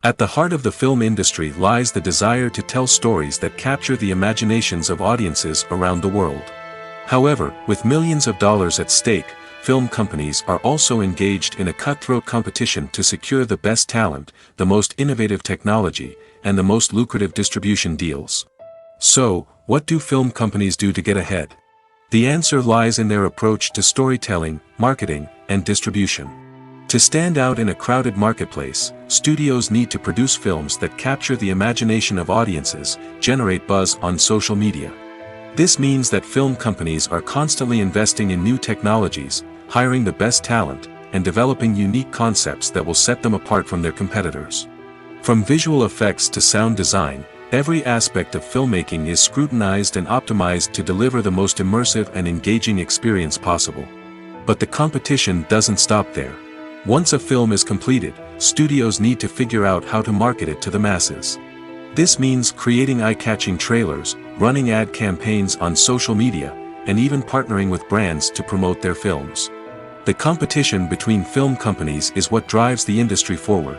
At the heart of the film industry lies the desire to tell stories that capture the imaginations of audiences around the world. However, with millions of dollars at stake, film companies are also engaged in a cutthroat competition to secure the best talent, the most innovative technology, and the most lucrative distribution deals. So, what do film companies do to get ahead? The answer lies in their approach to storytelling, marketing, and distribution. To stand out in a crowded marketplace, studios need to produce films that capture the imagination of audiences, generate buzz on social media. This means that film companies are constantly investing in new technologies, hiring the best talent, and developing unique concepts that will set them apart from their competitors. From visual effects to sound design, every aspect of filmmaking is scrutinized and optimized to deliver the most immersive and engaging experience possible. But the competition doesn't stop there. Once a film is completed, studios need to figure out how to market it to the masses. This means creating eye-catching trailers, running ad campaigns on social media, and even partnering with brands to promote their films. The competition between film companies is what drives the industry forward.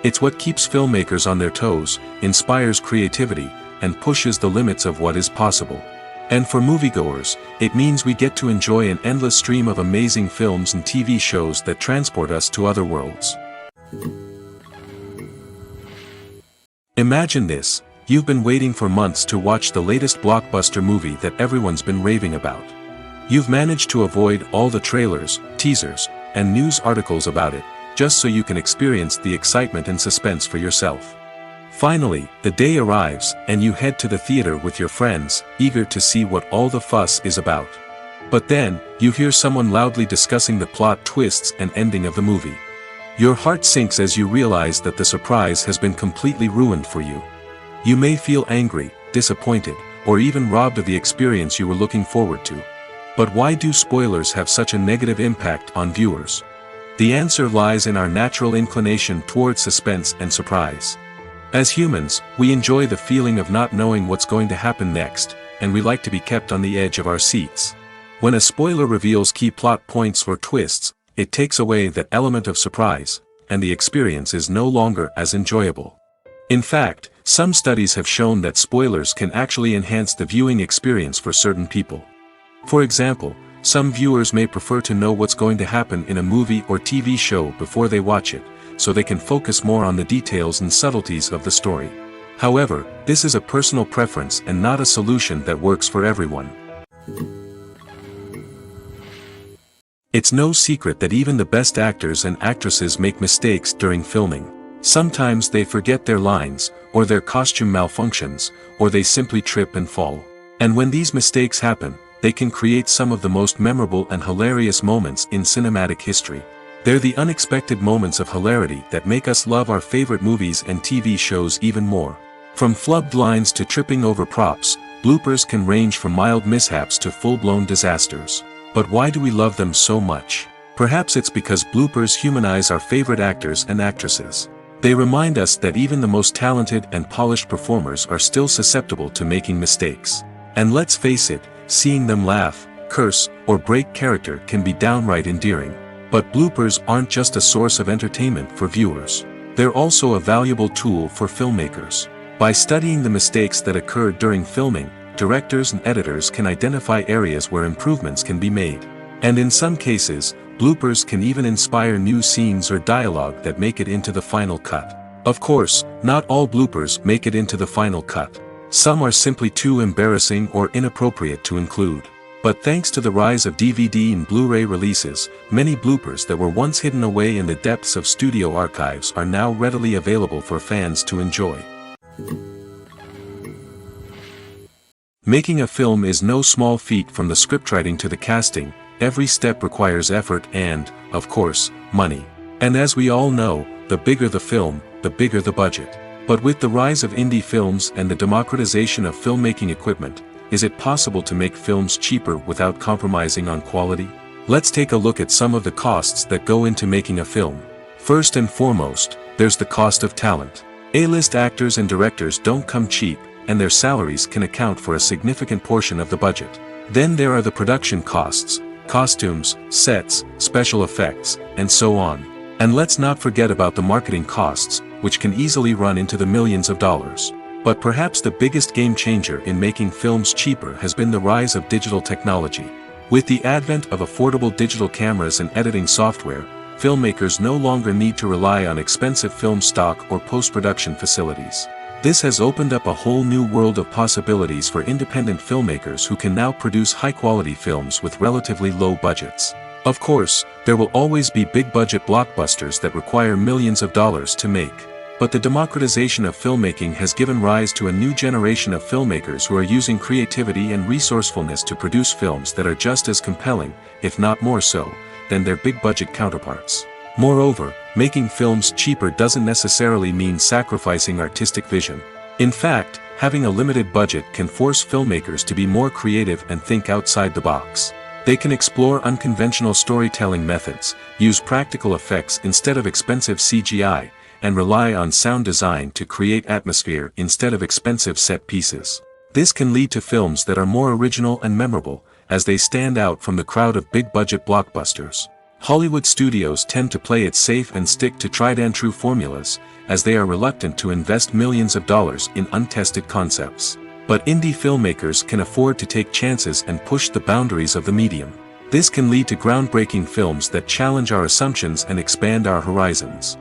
It's what keeps filmmakers on their toes, inspires creativity, and pushes the limits of what is possible. And for moviegoers, it means we get to enjoy an endless stream of amazing films and TV shows that transport us to other worlds. Imagine this: you've been waiting for months to watch the latest blockbuster movie that everyone's been raving about. You've managed to avoid all the trailers, teasers, and news articles about it, just so you can experience the excitement and suspense for yourself. Finally, the day arrives, and you head to the theater with your friends, eager to see what all the fuss is about. But then, you hear someone loudly discussing the plot twists and ending of the movie. Your heart sinks as you realize that the surprise has been completely ruined for you. You may feel angry, disappointed, or even robbed of the experience you were looking forward to. But why do spoilers have such a negative impact on viewers? The answer lies in our natural inclination towards suspense and surprise. As humans, we enjoy the feeling of not knowing what's going to happen next, and we like to be kept on the edge of our seats. When a spoiler reveals key plot points or twists, it takes away that element of surprise, and the experience is no longer as enjoyable. In fact, some studies have shown that spoilers can actually enhance the viewing experience for certain people. For example, some viewers may prefer to know what's going to happen in a movie or TV show before they watch it, so they can focus more on the details and subtleties of the story. However, this is a personal preference and not a solution that works for everyone. It's no secret that even the best actors and actresses make mistakes during filming. Sometimes they forget their lines, or their costume malfunctions, or they simply trip and fall. And when these mistakes happen, they can create some of the most memorable and hilarious moments in cinematic history. They're the unexpected moments of hilarity that make us love our favorite movies and TV shows even more. From flubbed lines to tripping over props, bloopers can range from mild mishaps to full-blown disasters. But why do we love them so much? Perhaps it's because bloopers humanize our favorite actors and actresses. They remind us that even the most talented and polished performers are still susceptible to making mistakes. And let's face it, seeing them laugh, curse, or break character can be downright endearing. But bloopers aren't just a source of entertainment for viewers. They're also a valuable tool for filmmakers. By studying the mistakes that occurred during filming, directors and editors can identify areas where improvements can be made. And in some cases, bloopers can even inspire new scenes or dialogue that make it into the final cut. Of course, not all bloopers make it into the final cut. Some are simply too embarrassing or inappropriate to include. But thanks to the rise of DVD and Blu-ray releases, many bloopers that were once hidden away in the depths of studio archives are now readily available for fans to enjoy. Making a film is no small feat. From the scriptwriting to the casting, every step requires effort and, of course, money. And as we all know, the bigger the film, the bigger the budget. But with the rise of indie films and the democratization of filmmaking equipment, is it possible to make films cheaper without compromising on quality? Let's take a look at some of the costs that go into making a film. First and foremost, there's the cost of talent. A-list actors and directors don't come cheap, and their salaries can account for a significant portion of the budget. Then there are the production costs, costumes, sets, special effects, and so on. And let's not forget about the marketing costs, which can easily run into the millions of dollars. But perhaps the biggest game changer in making films cheaper has been the rise of digital technology. With the advent of affordable digital cameras and editing software, filmmakers no longer need to rely on expensive film stock or post-production facilities. This has opened up a whole new world of possibilities for independent filmmakers who can now produce high-quality films with relatively low budgets. Of course, there will always be big-budget blockbusters that require millions of dollars to make. But the democratization of filmmaking has given rise to a new generation of filmmakers who are using creativity and resourcefulness to produce films that are just as compelling, if not more so, than their big-budget counterparts. Moreover, making films cheaper doesn't necessarily mean sacrificing artistic vision. In fact, having a limited budget can force filmmakers to be more creative and think outside the box. They can explore unconventional storytelling methods, use practical effects instead of expensive CGI, and rely on sound design to create atmosphere instead of expensive set pieces. This can lead to films that are more original and memorable, as they stand out from the crowd of big-budget blockbusters. Hollywood studios tend to play it safe and stick to tried-and-true formulas, as they are reluctant to invest millions of dollars in untested concepts. But indie filmmakers can afford to take chances and push the boundaries of the medium. This can lead to groundbreaking films that challenge our assumptions and expand our horizons.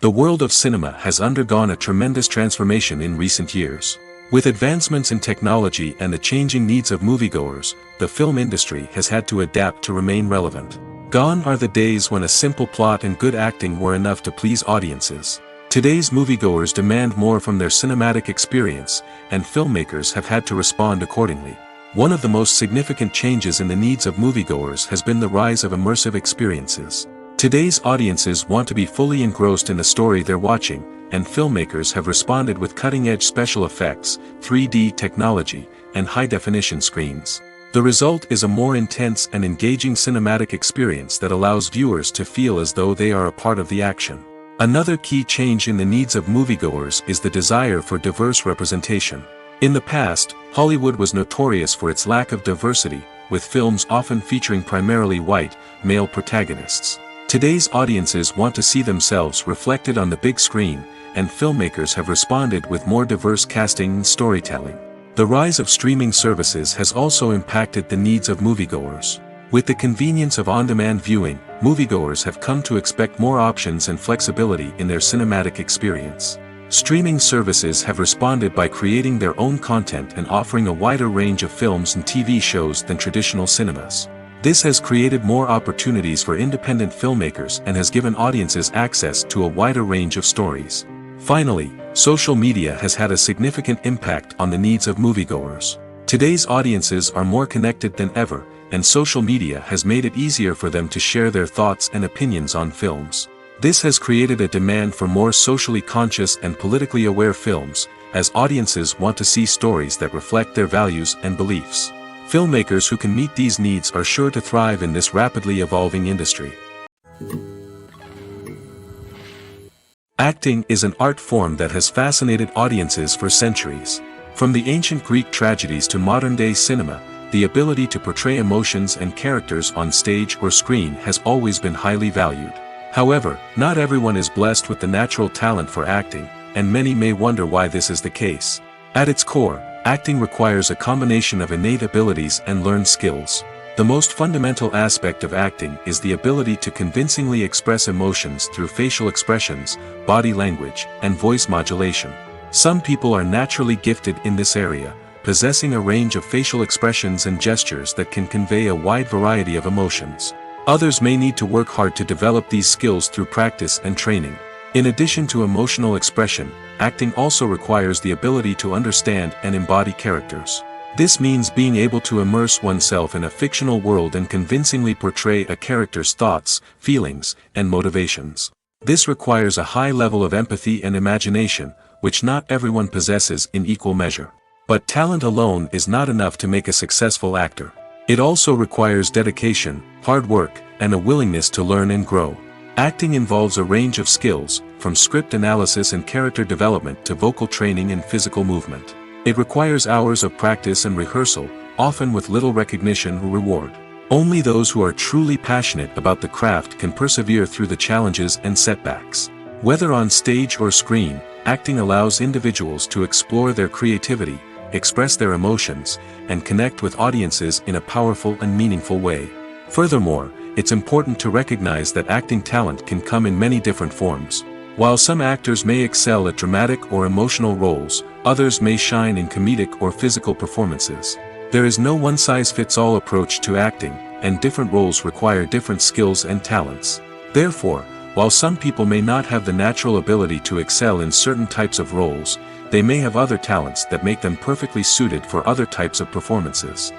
The world of cinema has undergone a tremendous transformation in recent years. With advancements in technology and the changing needs of moviegoers, the film industry has had to adapt to remain relevant. Gone are the days when a simple plot and good acting were enough to please audiences. Today's moviegoers demand more from their cinematic experience, and filmmakers have had to respond accordingly. One of the most significant changes in the needs of moviegoers has been the rise of immersive experiences. Today's audiences want to be fully engrossed in the story they're watching, and filmmakers have responded with cutting-edge special effects, 3D technology, and high-definition screens. The result is a more intense and engaging cinematic experience that allows viewers to feel as though they are a part of the action. Another key change in the needs of moviegoers is the desire for diverse representation. In the past, Hollywood was notorious for its lack of diversity, with films often featuring primarily white, male protagonists. Today's audiences want to see themselves reflected on the big screen, and filmmakers have responded with more diverse casting and storytelling. The rise of streaming services has also impacted the needs of moviegoers. With the convenience of on-demand viewing, moviegoers have come to expect more options and flexibility in their cinematic experience. Streaming services have responded by creating their own content and offering a wider range of films and TV shows than traditional cinemas. This has created more opportunities for independent filmmakers and has given audiences access to a wider range of stories. Finally, social media has had a significant impact on the needs of moviegoers. Today's audiences are more connected than ever, and social media has made it easier for them to share their thoughts and opinions on films. This has created a demand for more socially conscious and politically aware films, as audiences want to see stories that reflect their values and beliefs. Filmmakers who can meet these needs are sure to thrive in this rapidly evolving industry. Acting is an art form that has fascinated audiences for centuries. From the ancient Greek tragedies to modern-day cinema, the ability to portray emotions and characters on stage or screen has always been highly valued. However, not everyone is blessed with the natural talent for acting, and many may wonder why this is the case. At its core, acting requires a combination of innate abilities and learned skills. The most fundamental aspect of acting is the ability to convincingly express emotions through facial expressions, body language, and voice modulation. Some people are naturally gifted in this area, possessing a range of facial expressions and gestures that can convey a wide variety of emotions. Others may need to work hard to develop these skills through practice and training. In addition to emotional expression, acting also requires the ability to understand and embody characters. This means being able to immerse oneself in a fictional world and convincingly portray a character's thoughts, feelings, and motivations. This requires a high level of empathy and imagination, which not everyone possesses in equal measure. But talent alone is not enough to make a successful actor. It also requires dedication, hard work, and a willingness to learn and grow. Acting involves a range of skills, from script analysis and character development to vocal training and physical movement. It requires hours of practice and rehearsal, often with little recognition or reward. Only those who are truly passionate about the craft can persevere through the challenges and setbacks. Whether on stage or screen, acting allows individuals to explore their creativity, express their emotions, and connect with audiences in a powerful and meaningful way. Furthermore, it's important to recognize that acting talent can come in many different forms. While some actors may excel at dramatic or emotional roles, others may shine in comedic or physical performances. There is no one-size-fits-all approach to acting, and different roles require different skills and talents. Therefore, while some people may not have the natural ability to excel in certain types of roles, they may have other talents that make them perfectly suited for other types of performances.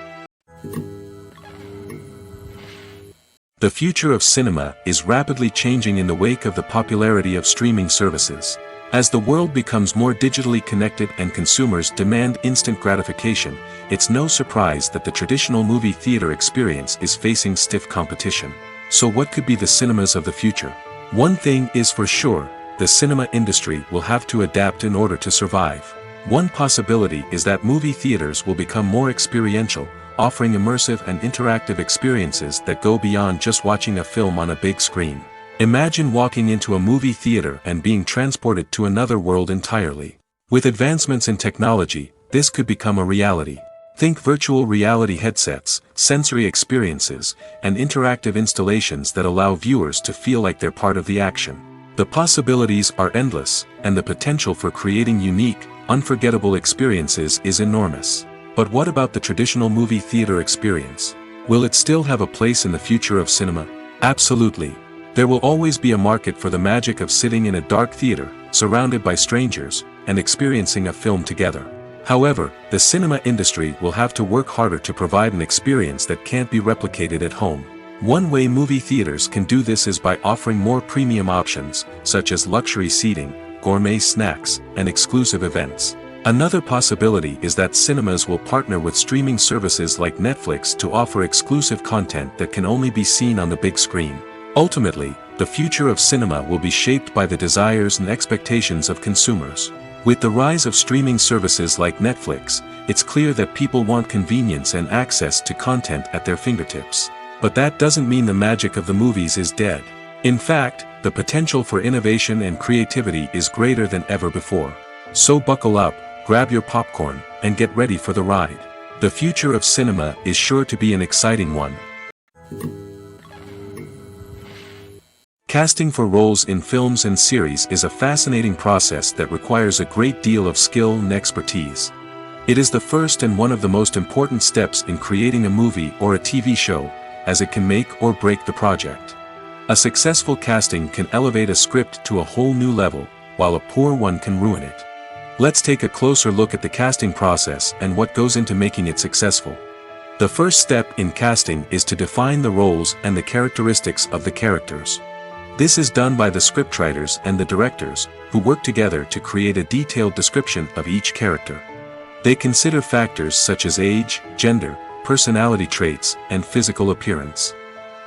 The future of cinema is rapidly changing in the wake of the popularity of streaming services. As the world becomes more digitally connected and consumers demand instant gratification, it's no surprise that the traditional movie theater experience is facing stiff competition. So what could be the cinemas of the future? One thing is for sure, the cinema industry will have to adapt in order to survive. One possibility is that movie theaters will become more experiential, offering immersive and interactive experiences that go beyond just watching a film on a big screen. Imagine walking into a movie theater and being transported to another world entirely. With advancements in technology, this could become a reality. Think virtual reality headsets, sensory experiences, and interactive installations that allow viewers to feel like they're part of the action. The possibilities are endless, and the potential for creating unique, unforgettable experiences is enormous. But what about the traditional movie theater experience? Will it still have a place in the future of cinema? Absolutely. There will always be a market for the magic of sitting in a dark theater, surrounded by strangers, and experiencing a film together. However, the cinema industry will have to work harder to provide an experience that can't be replicated at home. One way movie theaters can do this is by offering more premium options, such as luxury seating, gourmet snacks, and exclusive events. Another possibility is that cinemas will partner with streaming services like Netflix to offer exclusive content that can only be seen on the big screen. Ultimately, the future of cinema will be shaped by the desires and expectations of consumers. With the rise of streaming services like Netflix, it's clear that people want convenience and access to content at their fingertips. But that doesn't mean the magic of the movies is dead. In fact, the potential for innovation and creativity is greater than ever before. So buckle up, grab your popcorn, and get ready for the ride. The future of cinema is sure to be an exciting one. Casting for roles in films and series is a fascinating process that requires a great deal of skill and expertise. It is the first and one of the most important steps in creating a movie or a TV show, as it can make or break the project. A successful casting can elevate a script to a whole new level, while a poor one can ruin it. Let's take a closer look at the casting process and what goes into making it successful. The first step in casting is to define the roles and the characteristics of the characters. This is done by the scriptwriters and the directors, who work together to create a detailed description of each character. They consider factors such as age, gender, personality traits, and physical appearance.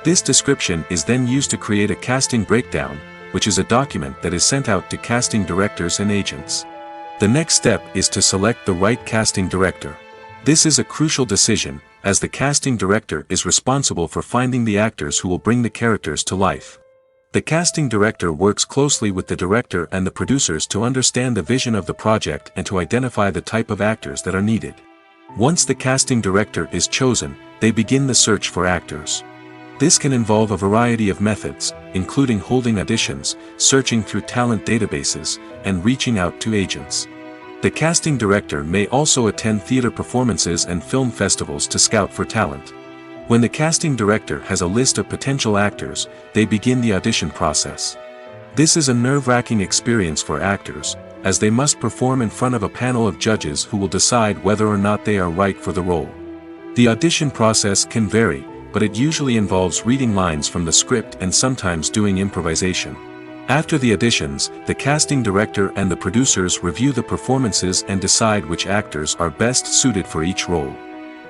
This description is then used to create a casting breakdown, which is a document that is sent out to casting directors and agents. The next step is to select the right casting director. This is a crucial decision, as the casting director is responsible for finding the actors who will bring the characters to life. The casting director works closely with the director and the producers to understand the vision of the project and to identify the type of actors that are needed. Once the casting director is chosen, they begin the search for actors. This can involve a variety of methods, including holding auditions, searching through talent databases, and reaching out to agents. The casting director may also attend theater performances and film festivals to scout for talent. When the casting director has a list of potential actors, they begin the audition process. This is a nerve-wracking experience for actors, as they must perform in front of a panel of judges who will decide whether or not they are right for the role. The audition process can vary, but it usually involves reading lines from the script and sometimes doing improvisation. After the auditions, the casting director and the producers review the performances and decide which actors are best suited for each role.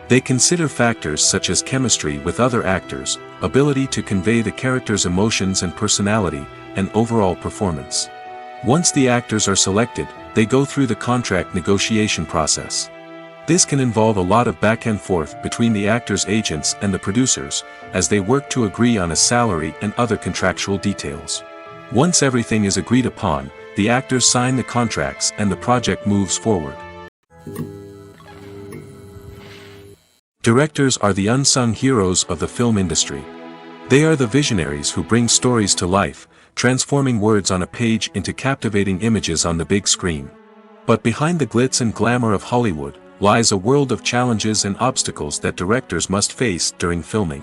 They consider factors such as chemistry with other actors, ability to convey the character's emotions and personality, and overall performance. Once the actors are selected, they go through the contract negotiation process. This can involve a lot of back and forth between the actors' agents and the producers, as they work to agree on a salary and other contractual details. Once everything is agreed upon, the actors sign the contracts and the project moves forward. Directors are the unsung heroes of the film industry. They are the visionaries who bring stories to life, transforming words on a page into captivating images on the big screen. But behind the glitz and glamour of Hollywood lies a world of challenges and obstacles that directors must face during filming.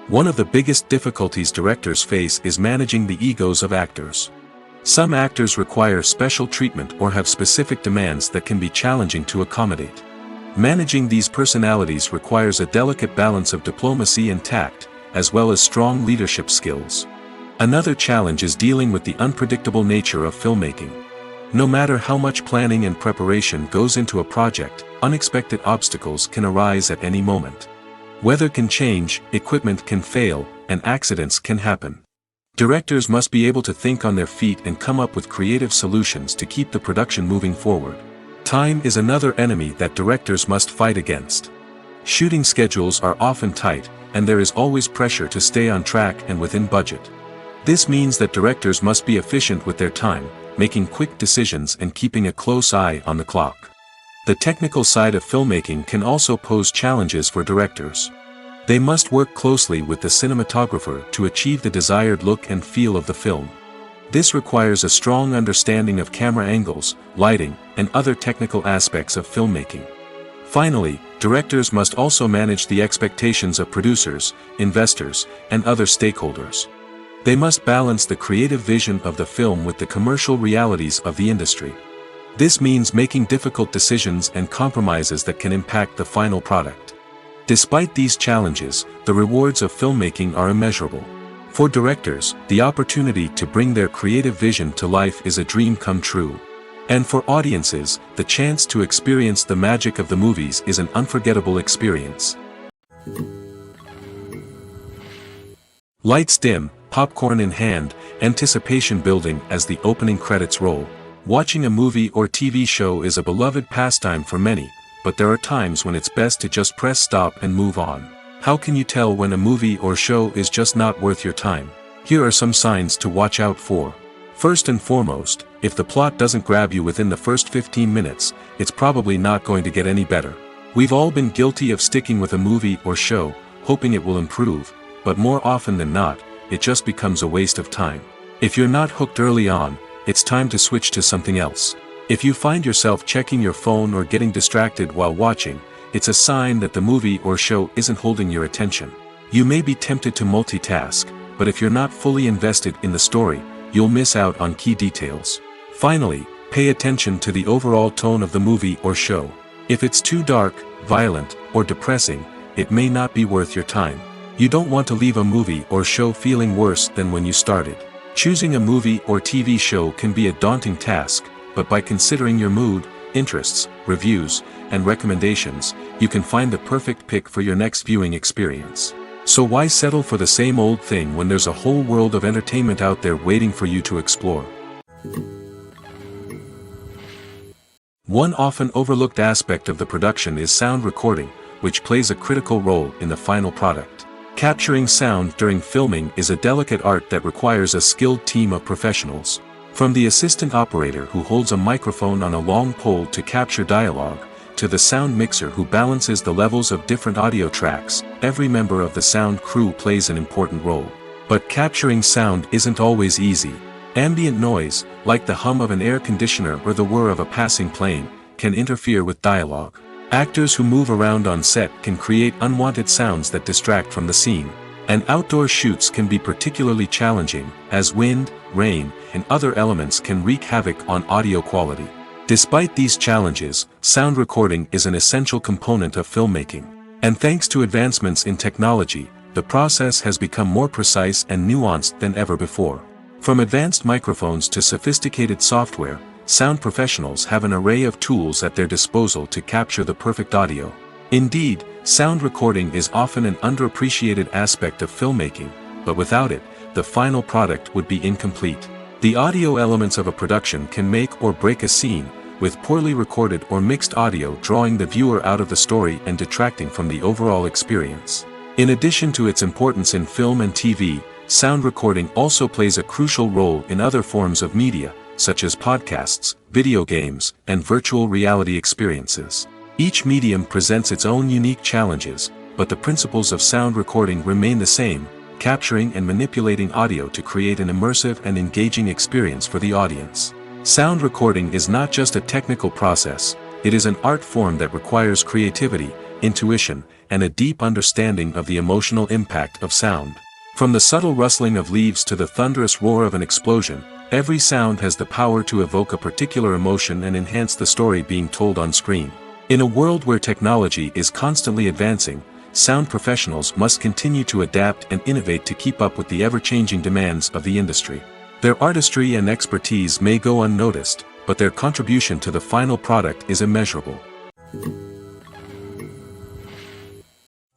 One of the biggest difficulties directors face is managing the egos of actors. Some actors require special treatment or have specific demands that can be challenging to accommodate. Managing these personalities requires a delicate balance of diplomacy and tact, as well as strong leadership skills. Another challenge is dealing with the unpredictable nature of filmmaking. No matter how much planning and preparation goes into a project, unexpected obstacles can arise at any moment. Weather can change, equipment can fail, and accidents can happen. Directors must be able to think on their feet and come up with creative solutions to keep the production moving forward. Time is another enemy that directors must fight against. Shooting schedules are often tight, and there is always pressure to stay on track and within budget. This means that directors must be efficient with their time, making quick decisions and keeping a close eye on the clock. The technical side of filmmaking can also pose challenges for directors. They must work closely with the cinematographer to achieve the desired look and feel of the film. This requires a strong understanding of camera angles, lighting, and other technical aspects of filmmaking. Finally, directors must also manage the expectations of producers, investors, and other stakeholders. They must balance the creative vision of the film with the commercial realities of the industry. This means making difficult decisions and compromises that can impact the final product. Despite these challenges, the rewards of filmmaking are immeasurable. For directors, the opportunity to bring their creative vision to life is a dream come true. And for audiences, the chance to experience the magic of the movies is an unforgettable experience. Lights dim, popcorn in hand, anticipation building as the opening credits roll. Watching a movie or TV show is a beloved pastime for many, but there are times when it's best to just press stop and move on. How can you tell when a movie or show is just not worth your time? Here are some signs to watch out for. First and foremost, if the plot doesn't grab you within the first 15 minutes, it's probably not going to get any better. We've all been guilty of sticking with a movie or show, hoping it will improve, but more often than not, it just becomes a waste of time. If you're not hooked early on, it's time to switch to something else. If you find yourself checking your phone or getting distracted while watching, it's a sign that the movie or show isn't holding your attention. You may be tempted to multitask, but if you're not fully invested in the story, you'll miss out on key details. Finally, pay attention to the overall tone of the movie or show. If it's too dark, violent, or depressing, it may not be worth your time. You don't want to leave a movie or show feeling worse than when you started. Choosing a movie or TV show can be a daunting task, but by considering your mood, interests, reviews, and recommendations, you can find the perfect pick for your next viewing experience. So why settle for the same old thing when there's a whole world of entertainment out there waiting for you to explore? One often overlooked aspect of the production is sound recording, which plays a critical role in the final product. Capturing sound during filming is a delicate art that requires a skilled team of professionals. From the assistant operator who holds a microphone on a long pole to capture dialogue, to the sound mixer who balances the levels of different audio tracks, every member of the sound crew plays an important role. But capturing sound isn't always easy. Ambient noise, like the hum of an air conditioner or the whir of a passing plane, can interfere with dialogue. Actors who move around on set can create unwanted sounds that distract from the scene. And outdoor shoots can be particularly challenging, as wind, rain, and other elements can wreak havoc on audio quality. Despite these challenges, sound recording is an essential component of filmmaking. And thanks to advancements in technology, the process has become more precise and nuanced than ever before. From advanced microphones to sophisticated software, sound professionals have an array of tools at their disposal to capture the perfect audio. Indeed, sound recording is often an underappreciated aspect of filmmaking, but without it, the final product would be incomplete. The audio elements of a production can make or break a scene, with poorly recorded or mixed audio drawing the viewer out of the story and detracting from the overall experience. In addition to its importance in film and TV, sound recording also plays a crucial role in other forms of media, such as podcasts, video games, and virtual reality experiences. Each medium presents its own unique challenges, but the principles of sound recording remain the same, capturing and manipulating audio to create an immersive and engaging experience for the audience. Sound recording is not just a technical process, it is an art form that requires creativity, intuition, and a deep understanding of the emotional impact of sound. From the subtle rustling of leaves to the thunderous roar of an explosion, every sound has the power to evoke a particular emotion and enhance the story being told on screen. In a world where technology is constantly advancing, sound professionals must continue to adapt and innovate to keep up with the ever-changing demands of the industry. Their artistry and expertise may go unnoticed, but their contribution to the final product is immeasurable.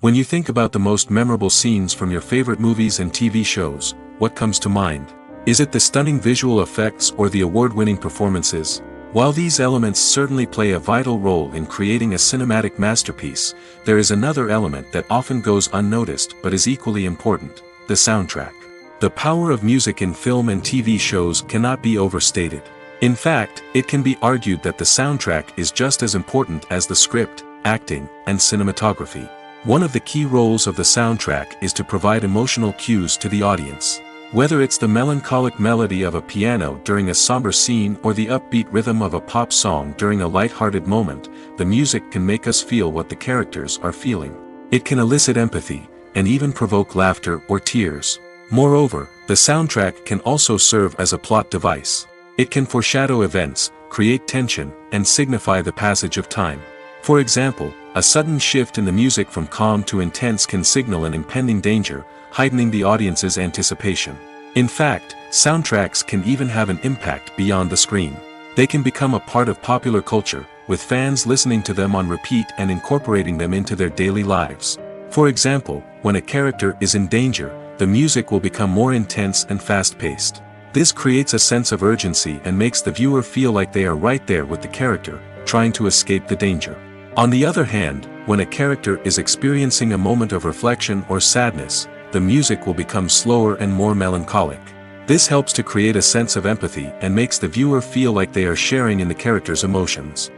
When you think about the most memorable scenes from your favorite movies and TV shows, what comes to mind? Is it the stunning visual effects or the award-winning performances? While these elements certainly play a vital role in creating a cinematic masterpiece, there is another element that often goes unnoticed but is equally important: the soundtrack. The power of music in film and TV shows cannot be overstated. In fact, it can be argued that the soundtrack is just as important as the script, acting, and cinematography. One of the key roles of the soundtrack is to provide emotional cues to the audience. Whether it's the melancholic melody of a piano during a somber scene or the upbeat rhythm of a pop song during a light-hearted moment, the music can make us feel what the characters are feeling. It can elicit empathy, and even provoke laughter or tears. Moreover, the soundtrack can also serve as a plot device. It can foreshadow events, create tension, and signify the passage of time. For example, a sudden shift in the music from calm to intense can signal an impending danger, heightening the audience's anticipation. In fact, soundtracks can even have an impact beyond the screen. They can become a part of popular culture, with fans listening to them on repeat and incorporating them into their daily lives. For example, when a character is in danger, the music will become more intense and fast-paced. This creates a sense of urgency and makes the viewer feel like they are right there with the character, trying to escape the danger. On the other hand, when a character is experiencing a moment of reflection or sadness, the music will become slower and more melancholic. This helps to create a sense of empathy and makes the viewer feel like they are sharing in the character's emotions.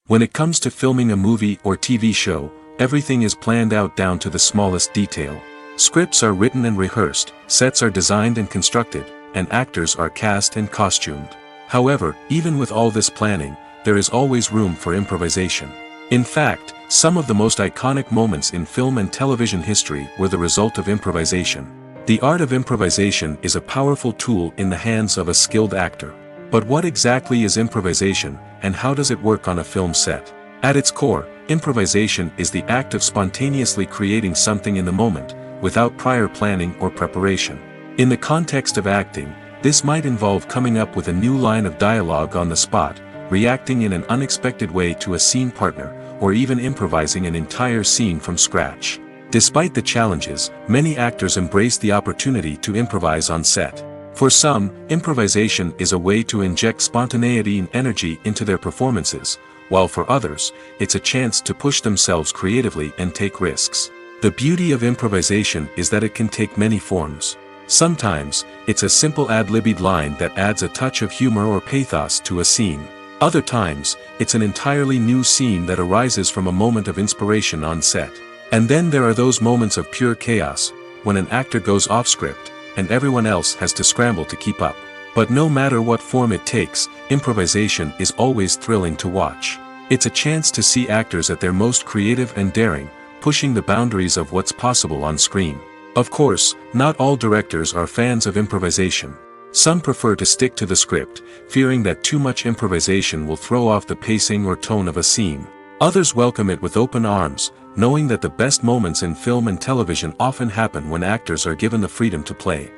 When it comes to filming a movie or TV show, everything is planned out down to the smallest detail. Scripts are written and rehearsed, sets are designed and constructed, and actors are cast and costumed. However, even with all this planning, there is always room for improvisation. In fact, some of the most iconic moments in film and television history were the result of improvisation. The art of improvisation is a powerful tool in the hands of a skilled actor. But what exactly is improvisation, and how does it work on a film set? At its core, improvisation is the act of spontaneously creating something in the moment, without prior planning or preparation. In the context of acting, this might involve coming up with a new line of dialogue on the spot, reacting in an unexpected way to a scene partner, or even improvising an entire scene from scratch. Despite the challenges, many actors embrace the opportunity to improvise on set. For some, improvisation is a way to inject spontaneity and energy into their performances, while for others, it's a chance to push themselves creatively and take risks. The beauty of improvisation is that it can take many forms. Sometimes, it's a simple ad-libbed line that adds a touch of humor or pathos to a scene. Other times, it's an entirely new scene that arises from a moment of inspiration on set. And then there are those moments of pure chaos, when an actor goes off script, and everyone else has to scramble to keep up. But no matter what form it takes, improvisation is always thrilling to watch. It's a chance to see actors at their most creative and daring, pushing the boundaries of what's possible on screen. Of course, not all directors are fans of improvisation. Some prefer to stick to the script, fearing that too much improvisation will throw off the pacing or tone of a scene. Others welcome it with open arms, knowing that the best moments in film and television often happen when actors are given the freedom to play.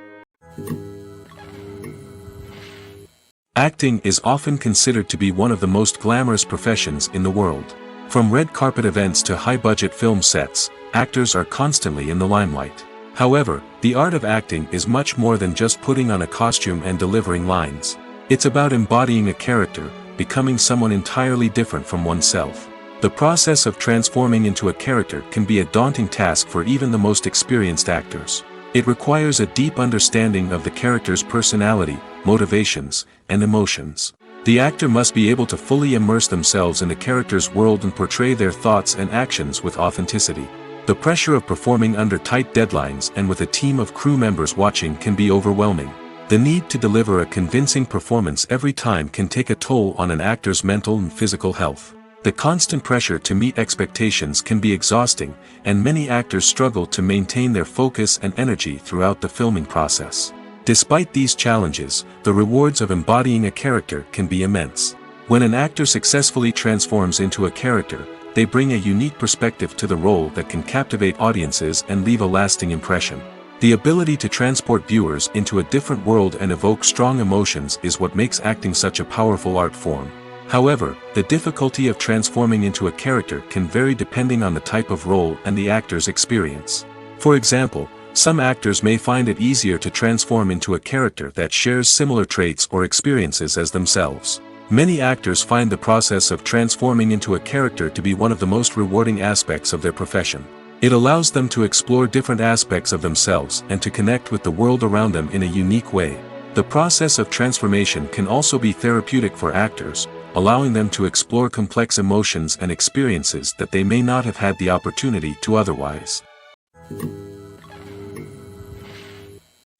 Acting is often considered to be one of the most glamorous professions in the world. From red carpet events to high-budget film sets, actors are constantly in the limelight. However, the art of acting is much more than just putting on a costume and delivering lines. It's about embodying a character, becoming someone entirely different from oneself. The process of transforming into a character can be a daunting task for even the most experienced actors. It requires a deep understanding of the character's personality, motivations, and emotions. The actor must be able to fully immerse themselves in the character's world and portray their thoughts and actions with authenticity. The pressure of performing under tight deadlines and with a team of crew members watching can be overwhelming. The need to deliver a convincing performance every time can take a toll on an actor's mental and physical health. The constant pressure to meet expectations can be exhausting, and many actors struggle to maintain their focus and energy throughout the filming process. Despite these challenges, the rewards of embodying a character can be immense. When an actor successfully transforms into a character, they bring a unique perspective to the role that can captivate audiences and leave a lasting impression. The ability to transport viewers into a different world and evoke strong emotions is what makes acting such a powerful art form. However, the difficulty of transforming into a character can vary depending on the type of role and the actor's experience. For example, some actors may find it easier to transform into a character that shares similar traits or experiences as themselves. Many actors find the process of transforming into a character to be one of the most rewarding aspects of their profession. It allows them to explore different aspects of themselves and to connect with the world around them in a unique way. The process of transformation can also be therapeutic for actors, allowing them to explore complex emotions and experiences that they may not have had the opportunity to otherwise.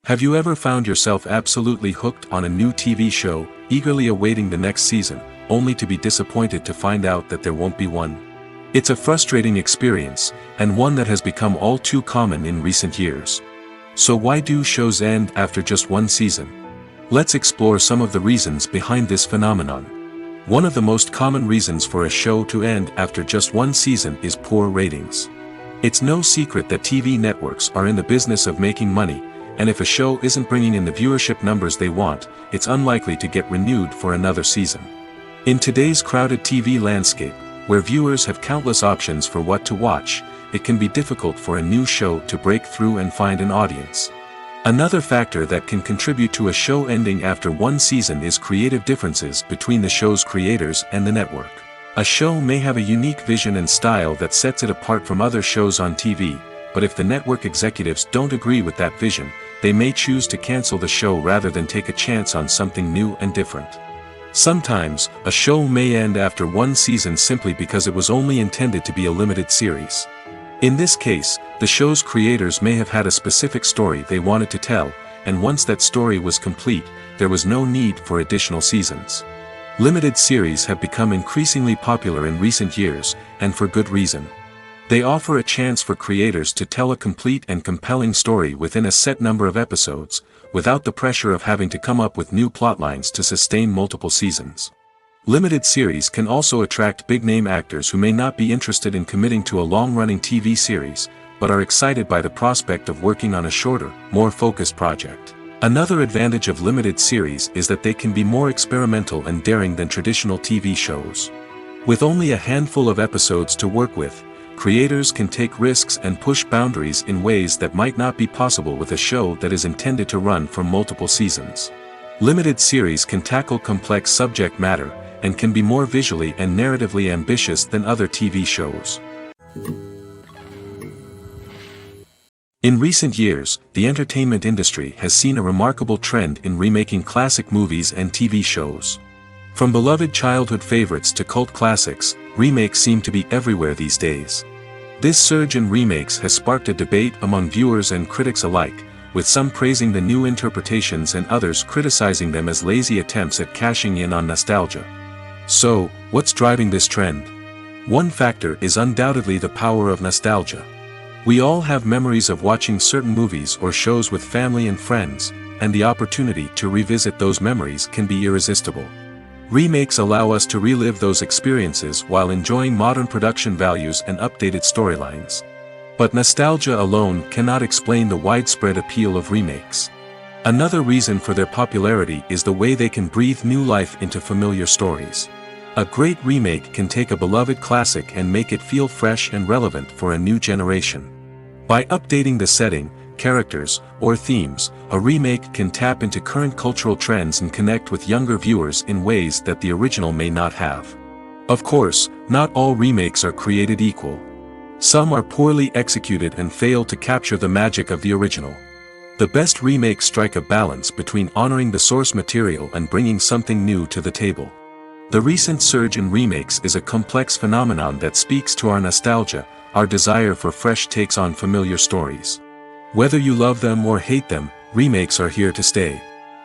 Have you ever found yourself absolutely hooked on a new TV show, eagerly awaiting the next season, only to be disappointed to find out that there won't be one? It's a frustrating experience, and one that has become all too common in recent years. So why do shows end after just one season? Let's explore some of the reasons behind this phenomenon. One of the most common reasons for a show to end after just one season is poor ratings. It's no secret that TV networks are in the business of making money, and if a show isn't bringing in the viewership numbers they want, it's unlikely to get renewed for another season. In today's crowded TV landscape, where viewers have countless options for what to watch, it can be difficult for a new show to break through and find an audience. Another factor that can contribute to a show ending after one season is creative differences between the show's creators and the network. A show may have a unique vision and style that sets it apart from other shows on TV, but if the network executives don't agree with that vision, they may choose to cancel the show rather than take a chance on something new and different. Sometimes, a show may end after one season simply because it was only intended to be a limited series. In this case, the show's creators may have had a specific story they wanted to tell, and once that story was complete, there was no need for additional seasons. Limited series have become increasingly popular in recent years, and for good reason. They offer a chance for creators to tell a complete and compelling story within a set number of episodes, without the pressure of having to come up with new plotlines to sustain multiple seasons. Limited series can also attract big-name actors who may not be interested in committing to a long-running TV series, but are excited by the prospect of working on a shorter, more focused project. Another advantage of limited series is that they can be more experimental and daring than traditional TV shows. With only a handful of episodes to work with, creators can take risks and push boundaries in ways that might not be possible with a show that is intended to run for multiple seasons. Limited series can tackle complex subject matter, and can be more visually and narratively ambitious than other TV shows. In recent years, the entertainment industry has seen a remarkable trend in remaking classic movies and TV shows. From beloved childhood favorites to cult classics, remakes seem to be everywhere these days. This surge in remakes has sparked a debate among viewers and critics alike, with some praising the new interpretations and others criticizing them as lazy attempts at cashing in on nostalgia. So, what's driving this trend? One factor is undoubtedly the power of nostalgia. We all have memories of watching certain movies or shows with family and friends, and the opportunity to revisit those memories can be irresistible. Remakes allow us to relive those experiences while enjoying modern production values and updated storylines. But nostalgia alone cannot explain the widespread appeal of remakes. Another reason for their popularity is the way they can breathe new life into familiar stories. A great remake can take a beloved classic and make it feel fresh and relevant for a new generation. By updating the setting, characters, or themes, a remake can tap into current cultural trends and connect with younger viewers in ways that the original may not have. Of course, not all remakes are created equal. Some are poorly executed and fail to capture the magic of the original. The best remakes strike a balance between honoring the source material and bringing something new to the table. The recent surge in remakes is a complex phenomenon that speaks to our nostalgia, our desire for fresh takes on familiar stories. Whether you love them or hate them, remakes are here to stay.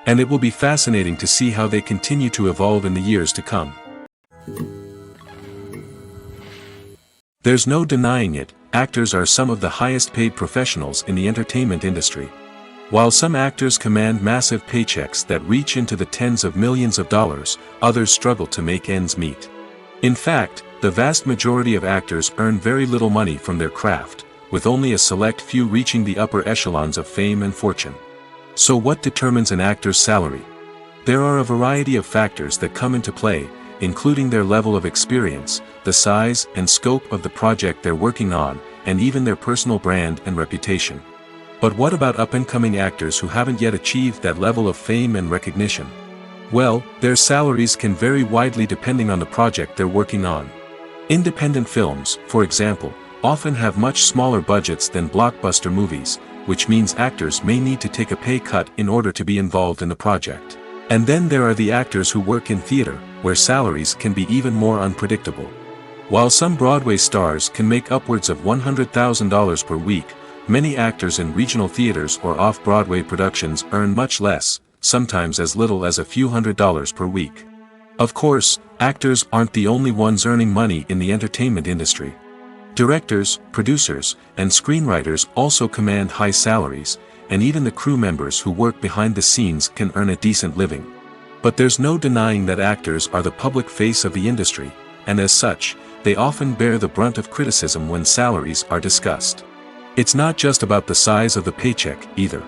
And it will be fascinating to see how they continue to evolve in the years to come. There's no denying it, actors are some of the highest paid professionals in the entertainment industry. While some actors command massive paychecks that reach into the tens of millions of dollars, others struggle to make ends meet. In fact, the vast majority of actors earn very little money from their craft, with only a select few reaching the upper echelons of fame and fortune. So what determines an actor's salary? There are a variety of factors that come into play, including their level of experience, the size and scope of the project they're working on, and even their personal brand and reputation. But what about up-and-coming actors who haven't yet achieved that level of fame and recognition? Well, their salaries can vary widely depending on the project they're working on. Independent films, for example, often have much smaller budgets than blockbuster movies, which means actors may need to take a pay cut in order to be involved in the project. And then there are the actors who work in theater, where salaries can be even more unpredictable. While some Broadway stars can make upwards of $100,000 per week, many actors in regional theaters or off-Broadway productions earn much less, sometimes as little as a few $100s per week. Of course, actors aren't the only ones earning money in the entertainment industry. Directors, producers, and screenwriters also command high salaries, and even the crew members who work behind the scenes can earn a decent living. But there's no denying that actors are the public face of the industry, and as such, they often bear the brunt of criticism when salaries are discussed. It's not just about the size of the paycheck, either.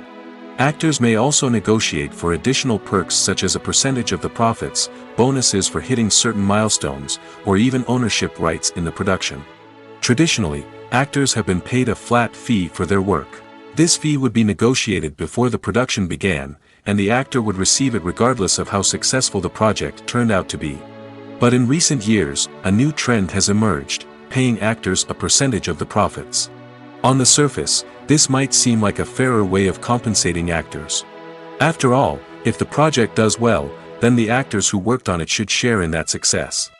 Actors may also negotiate for additional perks such as a percentage of the profits, bonuses for hitting certain milestones, or even ownership rights in the production. Traditionally, actors have been paid a flat fee for their work. This fee would be negotiated before the production began, and the actor would receive it regardless of how successful the project turned out to be. But in recent years, a new trend has emerged, paying actors a percentage of the profits. On the surface, this might seem like a fairer way of compensating actors. After all, if the project does well, then the actors who worked on it should share in that success.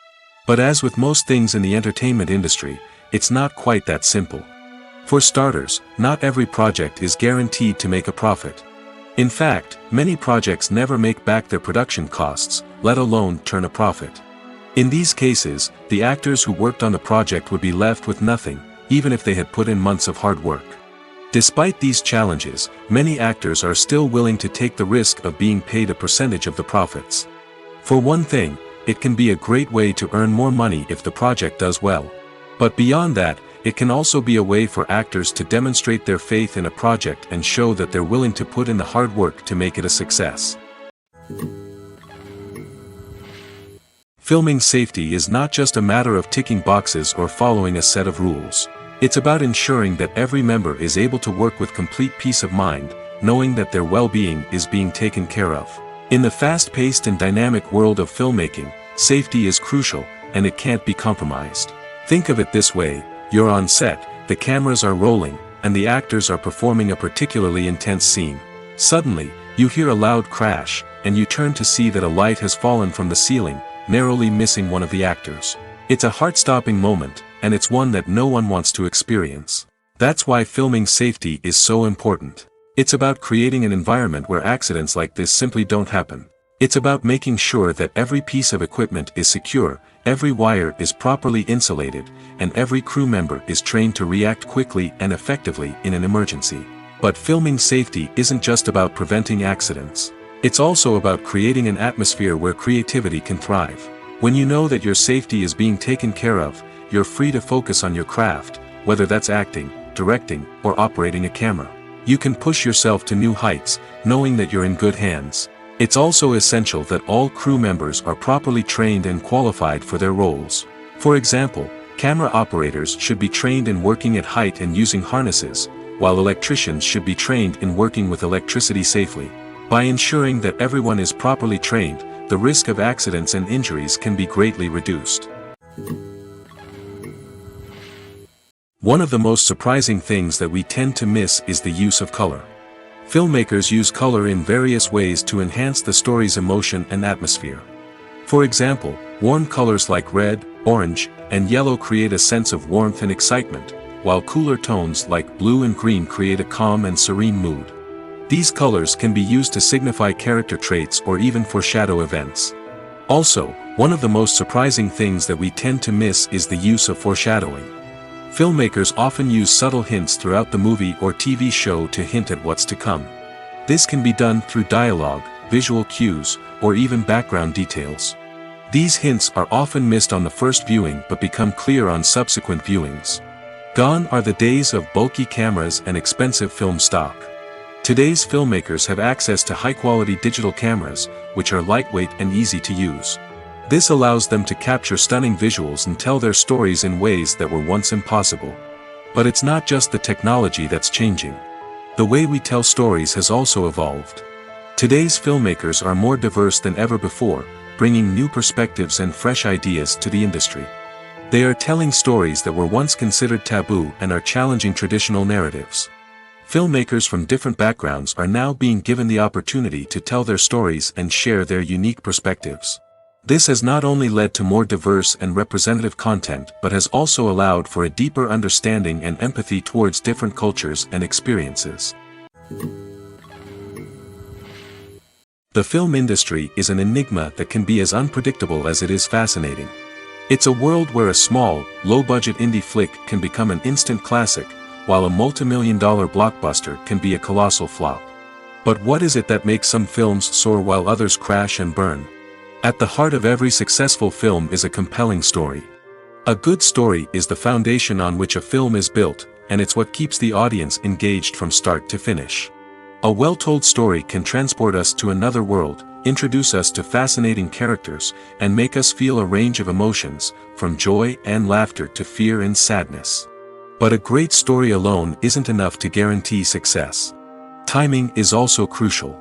But as with most things in the entertainment industry, it's not quite that simple. For starters, not every project is guaranteed to make a profit. In fact, many projects never make back their production costs, let alone turn a profit. In these cases, the actors who worked on the project would be left with nothing, even if they had put in months of hard work. Despite these challenges, many actors are still willing to take the risk of being paid a percentage of the profits. For one thing, it can be a great way to earn more money if the project does well. But beyond that, it can also be a way for actors to demonstrate their faith in a project and show that they're willing to put in the hard work to make it a success. Filming safety is not just a matter of ticking boxes or following a set of rules. It's about ensuring that every member is able to work with complete peace of mind, knowing that their well-being is being taken care of. In the fast-paced and dynamic world of filmmaking, safety is crucial, and it can't be compromised. Think of it this way: you're on set, the cameras are rolling, and the actors are performing a particularly intense scene. Suddenly, you hear a loud crash, and you turn to see that a light has fallen from the ceiling, narrowly missing one of the actors. It's a heart-stopping moment, and it's one that no one wants to experience. That's why filming safety is so important. It's about creating an environment where accidents like this simply don't happen. It's about making sure that every piece of equipment is secure, every wire is properly insulated, and every crew member is trained to react quickly and effectively in an emergency. But filming safety isn't just about preventing accidents. It's also about creating an atmosphere where creativity can thrive. When you know that your safety is being taken care of, you're free to focus on your craft, whether that's acting, directing, or operating a camera. You can push yourself to new heights, knowing that you're in good hands. It's also essential that all crew members are properly trained and qualified for their roles. For example, camera operators should be trained in working at height and using harnesses, while electricians should be trained in working with electricity safely. By ensuring that everyone is properly trained, the risk of accidents and injuries can be greatly reduced. One of the most surprising things that we tend to miss is the use of color. Filmmakers use color in various ways to enhance the story's emotion and atmosphere. For example, warm colors like red, orange, and yellow create a sense of warmth and excitement, while cooler tones like blue and green create a calm and serene mood. These colors can be used to signify character traits or even foreshadow events. Also, one of the most surprising things that we tend to miss is the use of foreshadowing. Filmmakers often use subtle hints throughout the movie or TV show to hint at what's to come. This can be done through dialogue, visual cues, or even background details. These hints are often missed on the first viewing but become clear on subsequent viewings. Gone are the days of bulky cameras and expensive film stock. Today's filmmakers have access to high-quality digital cameras, which are lightweight and easy to use. This allows them to capture stunning visuals and tell their stories in ways that were once impossible. But it's not just the technology that's changing. The way we tell stories has also evolved. Today's filmmakers are more diverse than ever before, bringing new perspectives and fresh ideas to the industry. They are telling stories that were once considered taboo and are challenging traditional narratives. Filmmakers from different backgrounds are now being given the opportunity to tell their stories and share their unique perspectives. This has not only led to more diverse and representative content but has also allowed for a deeper understanding and empathy towards different cultures and experiences. The film industry is an enigma that can be as unpredictable as it is fascinating. It's a world where a small, low-budget indie flick can become an instant classic, while a multi-million-dollar blockbuster can be a colossal flop. But what is it that makes some films soar while others crash and burn? At the heart of every successful film is a compelling story. A good story is the foundation on which a film is built, and it's what keeps the audience engaged from start to finish. A well-told story can transport us to another world, introduce us to fascinating characters, and make us feel a range of emotions, from joy and laughter to fear and sadness. But a great story alone isn't enough to guarantee success. Timing is also crucial.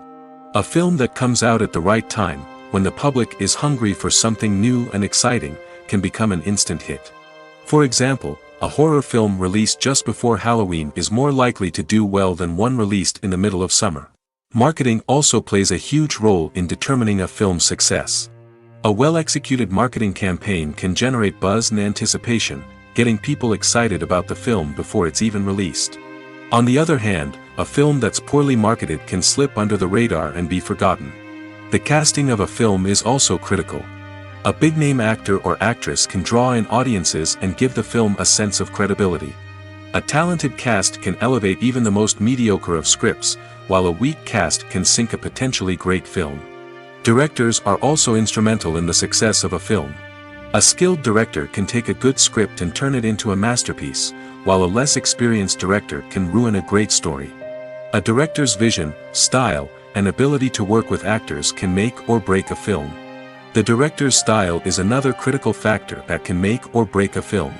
A film that comes out at the right time, when the public is hungry for something new and exciting, can become an instant hit. For example, a horror film released just before Halloween is more likely to do well than one released in the middle of summer. Marketing also plays a huge role in determining a film's success. A well-executed marketing campaign can generate buzz and anticipation, getting people excited about the film before it's even released. On the other hand, a film that's poorly marketed can slip under the radar and be forgotten. The casting of a film is also critical. A big-name actor or actress can draw in audiences and give the film a sense of credibility. A talented cast can elevate even the most mediocre of scripts, while a weak cast can sink a potentially great film. Directors are also instrumental in the success of a film. A skilled director can take a good script and turn it into a masterpiece, while a less experienced director can ruin a great story. A director's vision, style, and ability to work with actors can make or break a film. The director's style is another critical factor that can make or break a film.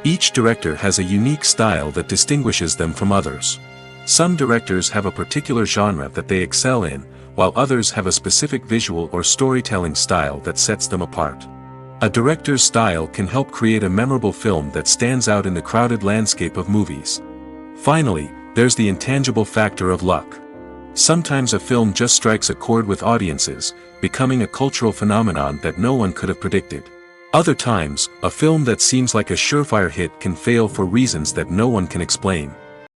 Each director has a unique style that distinguishes them from others. Some directors have a particular genre that they excel in, while others have a specific visual or storytelling style that sets them apart. A director's style can help create a memorable film that stands out in the crowded landscape of movies. Finally, there's the intangible factor of luck. Sometimes a film just strikes a chord with audiences, becoming a cultural phenomenon that no one could have predicted. Other times, a film that seems like a surefire hit can fail for reasons that no one can explain.